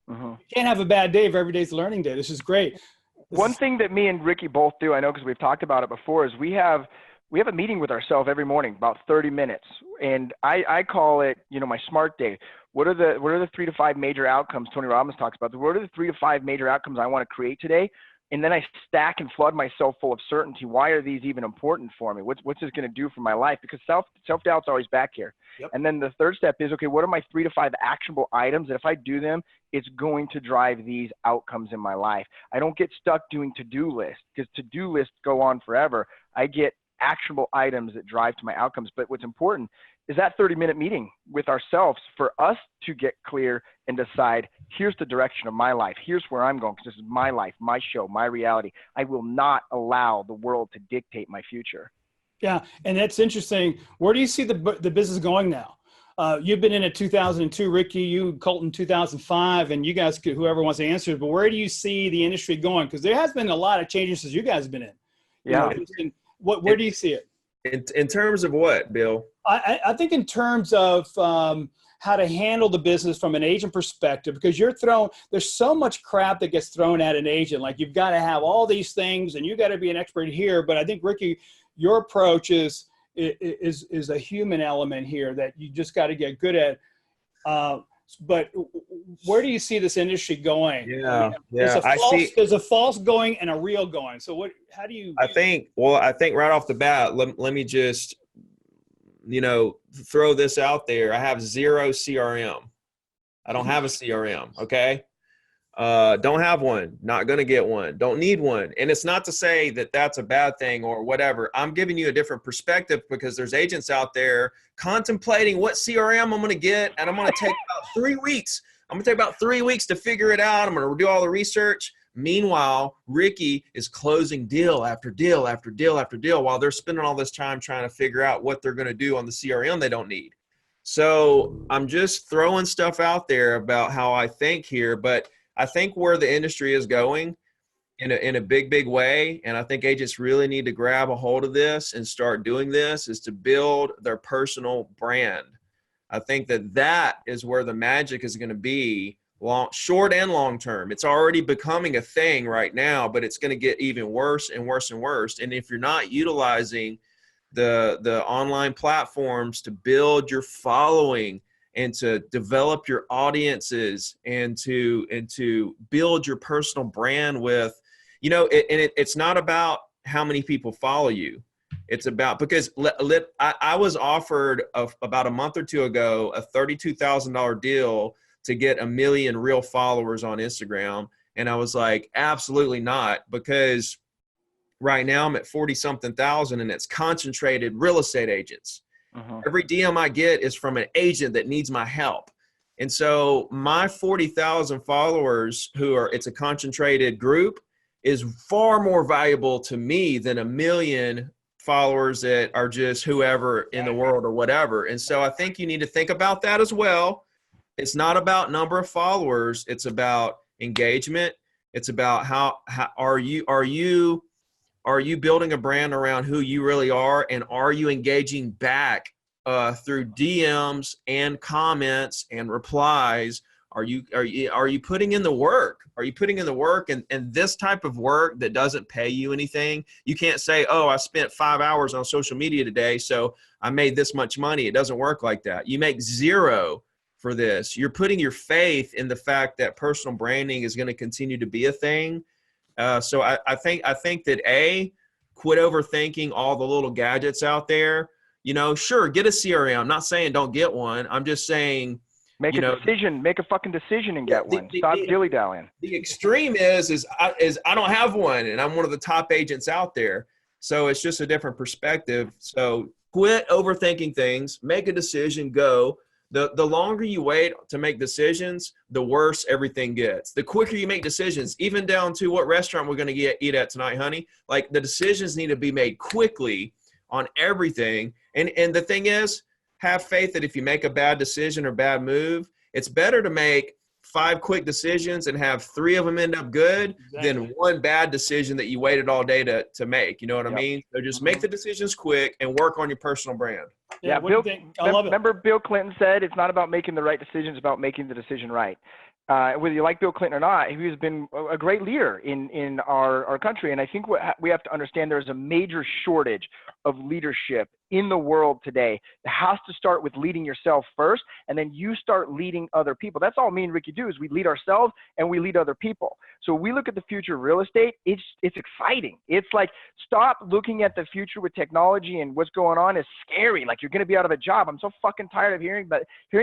You can't have a bad day if every day's a learning day. This is great. One thing that me and Ricky both do, I know because we've talked about it before, is we have a meeting with ourselves every morning, about 30 minutes. and I call it, my SMART day. What are the 3 to 5 major outcomes Tony Robbins talks about? What are the 3 to 5 major outcomes I want to create today? And then I stack and flood myself full of certainty. Why are these even important for me? What's this going to do for my life? Because self-doubt's always back here. Yep. And then the third step is, okay, what are my 3 to 5 actionable items that if I do them, it's going to drive these outcomes in my life? I don't get stuck doing to-do lists, because to-do lists go on forever. I get actionable items that drive to my outcomes. But what's important is that 30-minute meeting with ourselves for us to get clear and decide, here's the direction of my life. Here's where I'm going, because this is my life, my show, my reality. I will not allow the world to dictate my future. Yeah, and that's interesting. Where do you see the business going now? You've been in it 2002, Ricky, you, Colton, 2005, and you guys, whoever wants to answer, but where do you see the industry going? Because there has been a lot of changes since you guys have been in. Yeah. Where do you see it? In terms of what, Bill? I think in terms of how to handle the business from an agent perspective, because there's so much crap that gets thrown at an agent. Like, you've got to have all these things and you got to be an expert here. But I think, Ricky, your approach is a human element here that you just got to get good at. But where do you see this industry going? Yeah, There's a false going and a real going. So how do you? I think right off the bat, let me just, throw this out there. I have 0 CRM. I don't have a CRM. Okay. Don't have one, not going to get one, don't need one. And it's not to say that that's a bad thing or whatever. I'm giving you a different perspective, because there's agents out there contemplating what CRM I'm going to get. And I'm going to take about 3 weeks. I'm going to take about 3 weeks to figure it out. I'm going to do all the research. Meanwhile, Ricky is closing deal after deal after deal after deal while they're spending all this time trying to figure out what they're going to do on the CRM they don't need. So I'm just throwing stuff out there about how I think here, but I think where the industry is going in a big, big way, and I think agents really need to grab a hold of this and start doing this, is to build their personal brand. I think that is where the magic is going to be, short and long term. It's already becoming a thing right now, but it's going to get even worse and worse and worse. And if you're not utilizing the online platforms to build your following and to develop your audiences and to build your personal brand with, it's not about how many people follow you. It's about, because I was offered about a month or two ago a $32,000 deal to get 1 million real followers on Instagram. And I was like, absolutely not, because right now I'm at 40-something thousand, and it's concentrated real estate agents. Uh-huh. Every DM I get is from an agent that needs my help. And so my 40,000 followers it's a concentrated group, is far more valuable to me than 1 million followers that are just whoever in the world or whatever. And so I think you need to think about that as well. It's not about number of followers. It's about engagement. It's about how are you building a brand around who you really are, and are you engaging back through DMs and comments and replies? Are you putting in the work? Are you putting in the work? And this type of work that doesn't pay you anything, you can't say, oh, I spent 5 hours on social media today, so I made this much money. It doesn't work like that. You make 0 for this. You're putting your faith in the fact that personal branding is going to continue to be a thing. So I think that quit overthinking all the little gadgets out there. Sure, get a CRM. I'm not saying don't get one. I'm just saying make a decision. Make a fucking decision and get one. Stop dilly-dallying. The extreme is I don't have one, and I'm one of the top agents out there. So it's just a different perspective. So quit overthinking things. Make a decision. Go. The longer you wait to make decisions, the worse everything gets. The quicker you make decisions, even down to what restaurant we're going to eat at tonight, honey. Like, the decisions need to be made quickly on everything. And the thing is, have faith that if you make a bad decision or bad move, it's better to make 5 quick decisions and have 3 of them end up good than 1 bad decision that you waited all day to make. You know what I mean? So just make the decisions quick and work on your personal brand. Yeah, Bill, I love it. Remember Bill Clinton said, it's not about making the right decisions, it's about making the decision right. Whether you like Bill Clinton or not, he has been a great leader in our country. And I think what we have to understand, there is a major shortage of leadership in the world today. It has to start with leading yourself first, and then you start leading other people. That's all me and Ricky do, is we lead ourselves and we lead other people. So we look at the future of real estate. It's exciting. It's like, stop looking at the future with technology and what's going on is scary. Like, you're going to be out of a job. I'm so fucking tired of hearing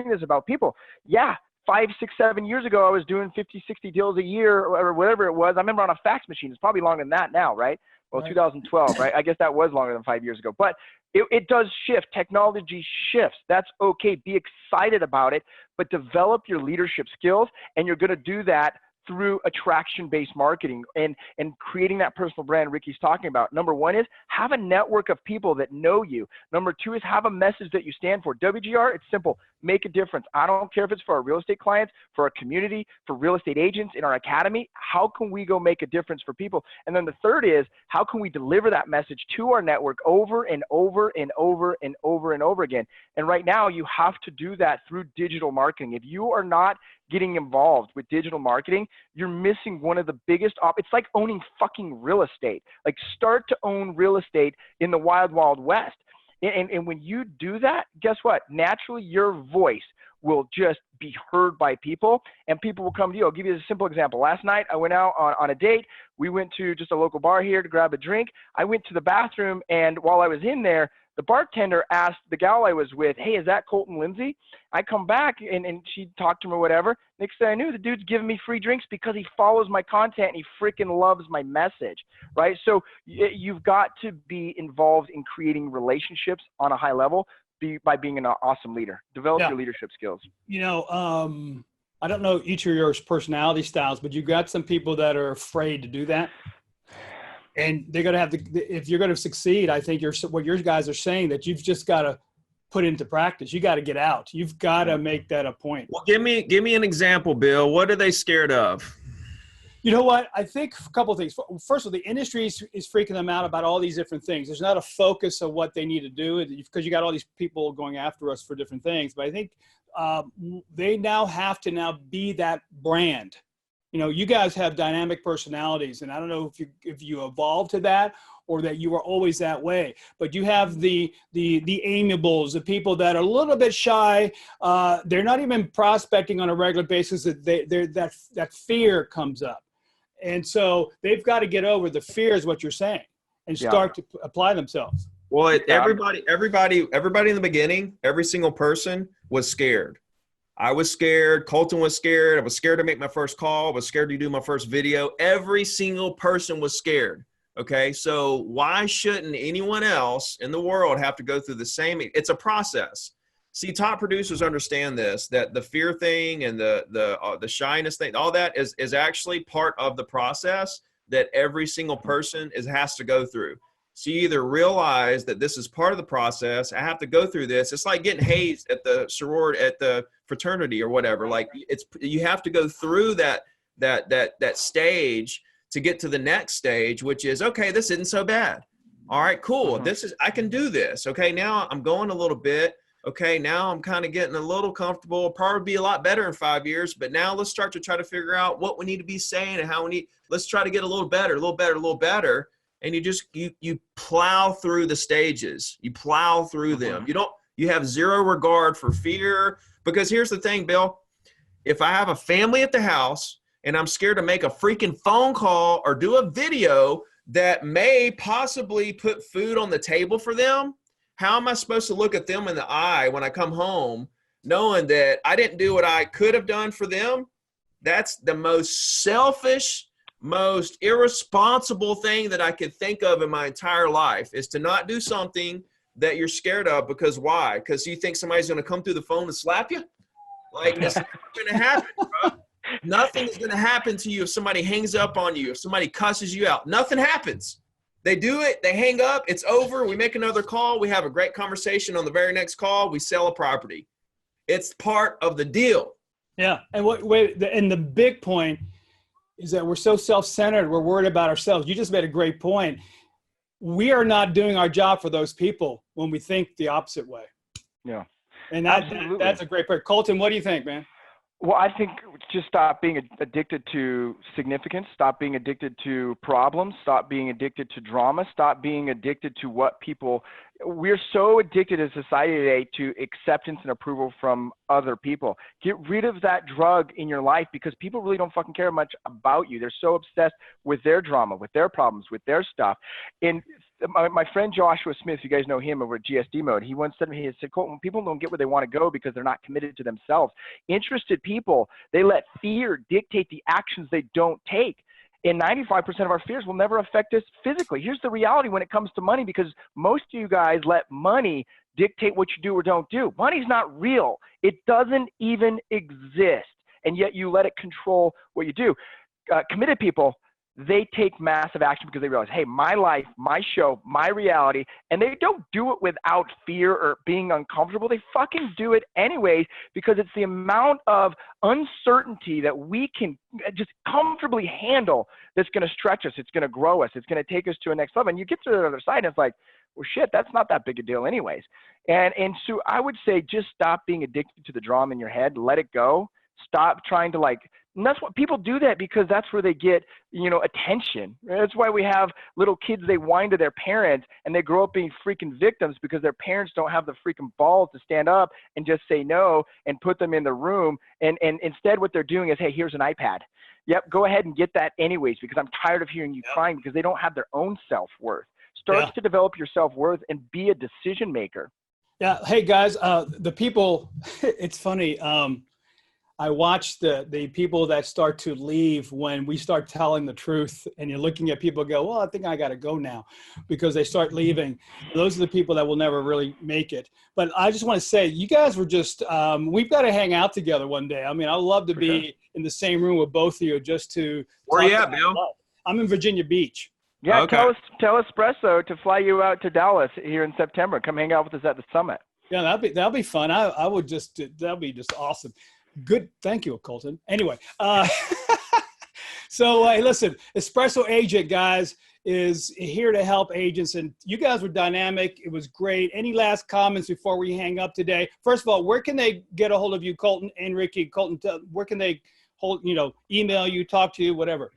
this about people. Yeah. 5, 6, 7 years ago, I was doing 50, 60 deals a year or whatever it was. I remember on a fax machine. It's probably longer than that now, right? Well, 2012, right? I guess that was longer than 5 years ago. But it does shift. Technology shifts. That's okay. Be excited about it, but develop your leadership skills, and you're going to do that through attraction-based marketing and creating that personal brand Ricky's talking about. Number one is have a network of people that know you. Number two is have a message that you stand for. WGR, it's simple. Make a difference. I don't care if it's for our real estate clients, for our community, for real estate agents in our academy. How can we go make a difference for people? And then the third is, how can we deliver that message to our network over and over and over and over and over again? And right now, you have to do that through digital marketing. If you are not getting involved with digital marketing, you're missing one of the biggest it's like owning fucking real estate. Like, start to own real estate in the wild, wild west. And when you do that, guess what? Naturally, your voice will just be heard by people, and people will come to you. I'll give you a simple example. Last night, I went out on a date. We went to just a local bar here to grab a drink. I went to the bathroom, and while I was in there, the bartender asked the gal I was with, "Hey, is that Colton Lindsay?" I come back, and she talked to him or whatever. Next thing I knew, the dude's giving me free drinks because he follows my content and he freaking loves my message, right? So you've got to be involved in creating relationships on a high level by being an awesome leader. Develop your leadership skills. You know, I don't know each of your personality styles, but you've got some people that are afraid to do that. And they're going to have to, if you're going to succeed, I think what your guys are saying, that you've just got to put into practice. You got to get out. You've got to make that a point. Well, give me an example, Bill. What are they scared of? You know what? I think a couple of things. First of all, the industry is freaking them out about all these different things. There's not a focus of what they need to do because you got all these people going after us for different things. But I think they now have to be that brand. You know, you guys have dynamic personalities, and I don't know if you evolved to that or that you were always that way. But you have the amiables, the people that are a little bit shy. They're not even prospecting on a regular basis. That fear comes up, and so they've got to get over the fear, is what you're saying, and start to apply themselves. Well, everybody in the beginning, every single person was scared. I was scared. Colton was scared. I was scared to make my first call. I was scared to do my first video. Every single person was scared. Okay. So why shouldn't anyone else in the world have to go through the same? It's a process. See, top producers understand this, that the fear thing and the shyness thing, all that is actually part of the process that every single person has to go through. So you either realize that this is part of the process. I have to go through this. It's like getting hazed at the sorority, at the fraternity or whatever. Like you have to go through that stage to get to the next stage, which is, okay, this isn't so bad. All right, cool. I can do this. Okay. Now I'm going a little bit. Okay. Now I'm kind of getting a little comfortable. Probably be a lot better in 5 years, but now let's start to try to figure out what we need to be saying and let's try to get a little better. And you plow through the stages. You plow through them. You have zero regard for fear, because here's the thing, Bill, if I have a family at the house and I'm scared to make a freaking phone call or do a video that may possibly put food on the table for them, how am I supposed to look at them in the eye when I come home knowing that I didn't do what I could have done for them? That's the most selfish, most irresponsible thing that I could think of in my entire life, is to not do something that you're scared of. Because why? Because you think somebody's going to come through the phone and slap you? Like, it's not going to happen, bro. Nothing is going to happen to you if somebody hangs up on you, if somebody cusses you out. Nothing happens. They do it. They hang up. It's over. We make another call. We have a great conversation on the very next call. We sell a property. It's part of the deal. Yeah. And and the big point is that we're so self-centered. We're worried about ourselves. You just made a great point. We are not doing our job for those people when we think the opposite way. Yeah. And that's a great point. Colton, what do you think, man? Well, I think just stop being addicted to significance, stop being addicted to problems, stop being addicted to drama, stop being addicted to what people, we're so addicted as society today to acceptance and approval from other people. Get rid of that drug in your life, because people really don't fucking care much about you. They're so obsessed with their drama, with their problems, with their stuff. And my friend Joshua Smith, you guys know him over at GSD Mode, he once said to me, he said, Colton, people don't get where they want to go because they're not committed to themselves. Interested people, they let fear dictate the actions they don't take. And 95% of our fears will never affect us physically. Here's the reality when it comes to money, because most of you guys let money dictate what you do or don't do. Money's not real. It doesn't even exist. And yet you let it control what you do. Committed people, they take massive action because they realize, hey, my life, my show, my reality, and they don't do it without fear or being uncomfortable. They fucking do it anyways, because it's the amount of uncertainty that we can just comfortably handle that's going to stretch us. It's going to grow us. It's going to take us to a next level. And you get to the other side and it's like, well, shit, that's not that big a deal anyways. And so I would say just stop being addicted to the drama in your head. Let it go. Stop trying to and that's what people do, that because that's where they get, attention. That's why we have little kids, they whine to their parents and they grow up being freaking victims because their parents don't have the freaking balls to stand up and just say no and put them in the room. And instead what they're doing is, hey, here's an iPad. Yep, go ahead and get that anyways, because I'm tired of hearing you crying, because they don't have their own self-worth. Start to develop your self-worth and be a decision maker. Yeah. Hey guys, the people, it's funny. I watch the people that start to leave when we start telling the truth, and you're looking at people go, well, I think I got to go now, because they start leaving. Those are the people that will never really make it. But I just want to say, you guys were just, we've got to hang out together one day. I mean, I'd love to be in the same room with both of you just to. Where are you at, Bill? I'm in Virginia Beach. Yeah, okay. Tell Espresso to fly you out to Dallas here in September. Come hang out with us at the summit. Yeah, that'll be fun. I would just, that'll be just awesome. Good. Thank you, Colton. Anyway, so hey, listen, Espresso Agent, guys, is here to help agents, and you guys were dynamic. It was great. Any last comments before we hang up today? First of all, where can they get a hold of you, Colton and Ricky? Colton, where can they email you, talk to you, whatever?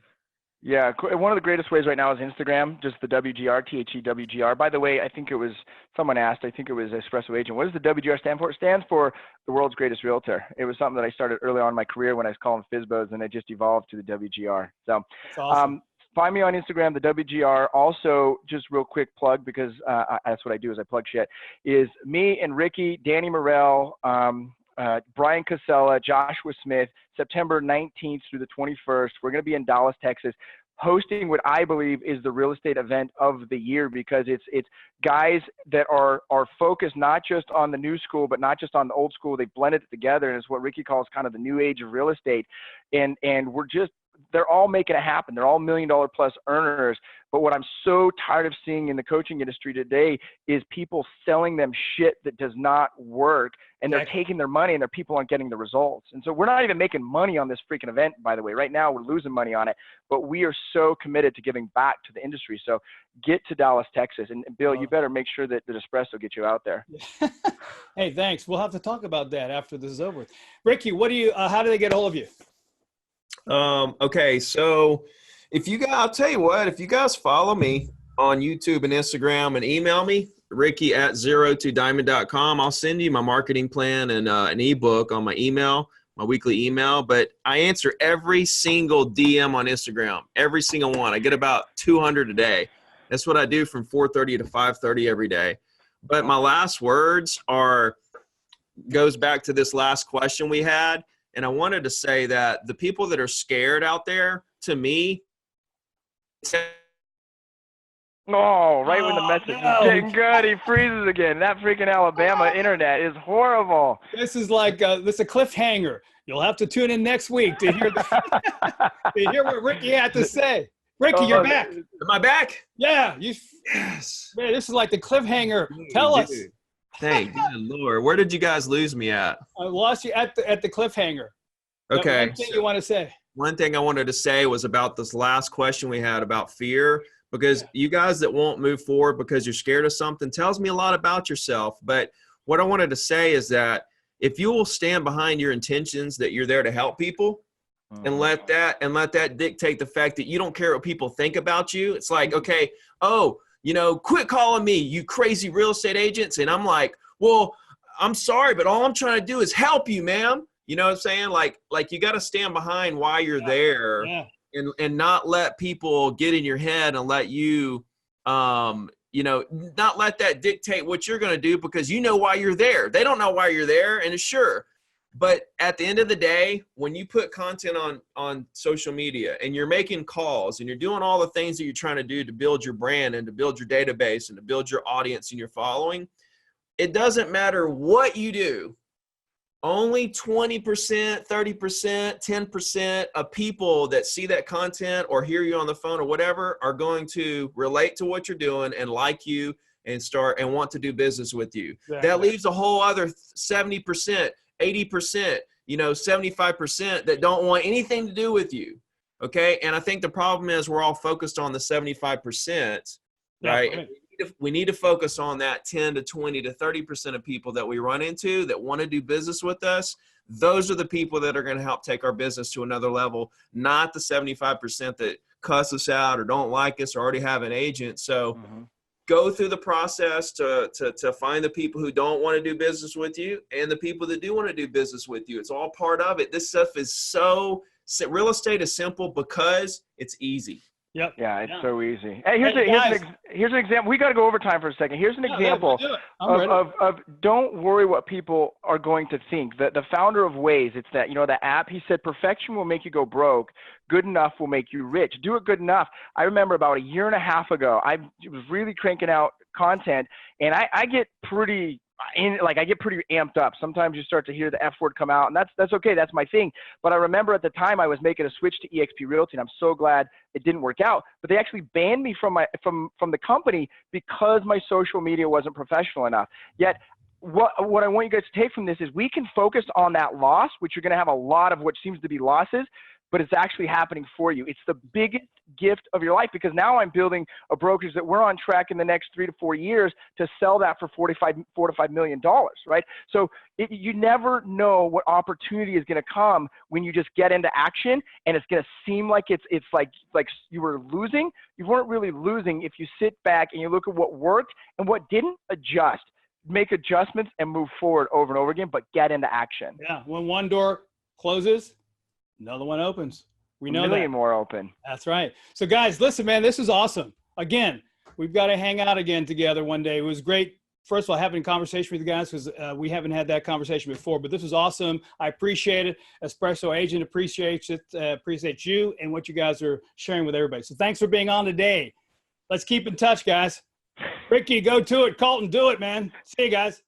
Yeah, one of the greatest ways right now is Instagram, just the WGR, THEWGR. By the way, I think it was, someone asked, I think it was Espresso Agent. What does the WGR stand for? It stands for the world's greatest realtor. It was something that I started early on in my career when I was calling FSBOs, and it just evolved to the WGR. So that's awesome. Find me on Instagram, the WGR. Also, just real quick plug, because that's what I do is I plug shit, is me and Ricky, Danny Morell, Brian Casella, Joshua Smith, September 19th through the 21st. We're going to be in Dallas, Texas, hosting what I believe is the real estate event of the year, because it's guys that are focused not just on the new school, but not just on the old school. They blended it together, and it's what Ricky calls kind of the new age of real estate. And they're all making it happen. They're all $1 million plus earners. But what I'm so tired of seeing in the coaching industry today is people selling them shit that does not work, and they're taking their money and their people aren't getting the results. And so we're not even making money on this freaking event, by the way. Right now we're losing money on it, but we are so committed to giving back to the industry. So get to Dallas, Texas. And Bill, you better make sure that the Espresso gets you out there. Hey, thanks. We'll have to talk about that after this is over. Ricky, how do they get a hold of you? Okay, so I'll tell you what, if you guys follow me on YouTube and Instagram and email me, ricky@0todiamond.com, I'll send you my marketing plan and an ebook on my email, my weekly email. But I answer every single DM on Instagram, every single one. I get about 200 a day. That's what I do from 4:30 to 5:30 every day. But my last words goes back to this last question we had. And I wanted to say that the people that are scared out there, to me. Oh, right when the message is getting good, he freezes again. That freaking Alabama internet is horrible. This is like this is a cliffhanger. You'll have to tune in next week to hear to hear what Ricky had to say. Ricky, you're back. Am I back? Yeah. Yes. Man, this is like the cliffhanger. Tell us. Thank good Lord. Where did you guys lose me at? I lost you at the cliffhanger. Okay. One thing you want to say? One thing I wanted to say was about this last question we had about fear, because you guys that won't move forward because you're scared of something tells me a lot about yourself. But what I wanted to say is that if you will stand behind your intentions that you're there to help people, and let that dictate the fact that you don't care what people think about you. It's like, okay, oh, quit calling me, you crazy real estate agents. And I'm like, well, I'm sorry, but all I'm trying to do is help you, ma'am. You know what I'm saying? Like you got to stand behind why you're there, and not let people get in your head and let you, not let that dictate what you're going to do, because you know why you're there. They don't know why you're there. And sure. But at the end of the day, when you put content on social media and you're making calls and you're doing all the things that you're trying to do to build your brand and to build your database and to build your audience and your following, it doesn't matter what you do. Only 20%, 30%, 10% of people that see that content or hear you on the phone or whatever are going to relate to what you're doing and like you and want to do business with you. Exactly. That leaves a whole other 70%. 80%, 75% that don't want anything to do with you. Okay. And I think the problem is we're all focused on the 75%, right? We need to focus on that 10 to 20 to 30% of people that we run into that want to do business with us. Those are the people that are going to help take our business to another level, not the 75% that cuss us out or don't like us or already have an agent. So go through the process to find the people who don't want to do business with you and the people that do want to do business with you. It's all part of it. This stuff is real estate is simple because it's easy. Yep. Yeah, it's so easy. Hey, here's an example. We got to go overtime for a second. Here's an example of don't worry what people are going to think. The founder of Waze, it's that, the app, he said, perfection will make you go broke. Good enough will make you rich. Do it good enough. I remember about a year and a half ago, I was really cranking out content, and I get pretty amped up. Sometimes you start to hear the F word come out, and that's okay. That's my thing. But I remember at the time I was making a switch to eXp Realty, and I'm so glad it didn't work out. But they actually banned me from the company because my social media wasn't professional enough. Yet what I want you guys to take from this is we can focus on that loss, which you're going to have a lot of what seems to be losses, but it's actually happening for you. It's the biggest gift of your life, because now I'm building a brokerage that we're on track in the next 3 to 4 years to sell that for $4 to $5 million, right? So you never know what opportunity is going to come when you just get into action, and it's going to seem like it's like you were losing. You weren't really losing if you sit back and you look at what worked and what didn't. Adjust, make adjustments, and move forward over and over again, but get into action. Yeah, when one door closes, another one opens. We know that. A million more open. That's right. So guys, listen, man, this is awesome. Again, we've got to hang out again together one day. It was great, first of all, having a conversation with you guys, because we haven't had that conversation before, but this was awesome. I appreciate it. Espresso Agent appreciates it. Appreciate you and what you guys are sharing with everybody. So thanks for being on today. Let's keep in touch, guys. Ricky, go to it. Colton, do it, man. See you guys.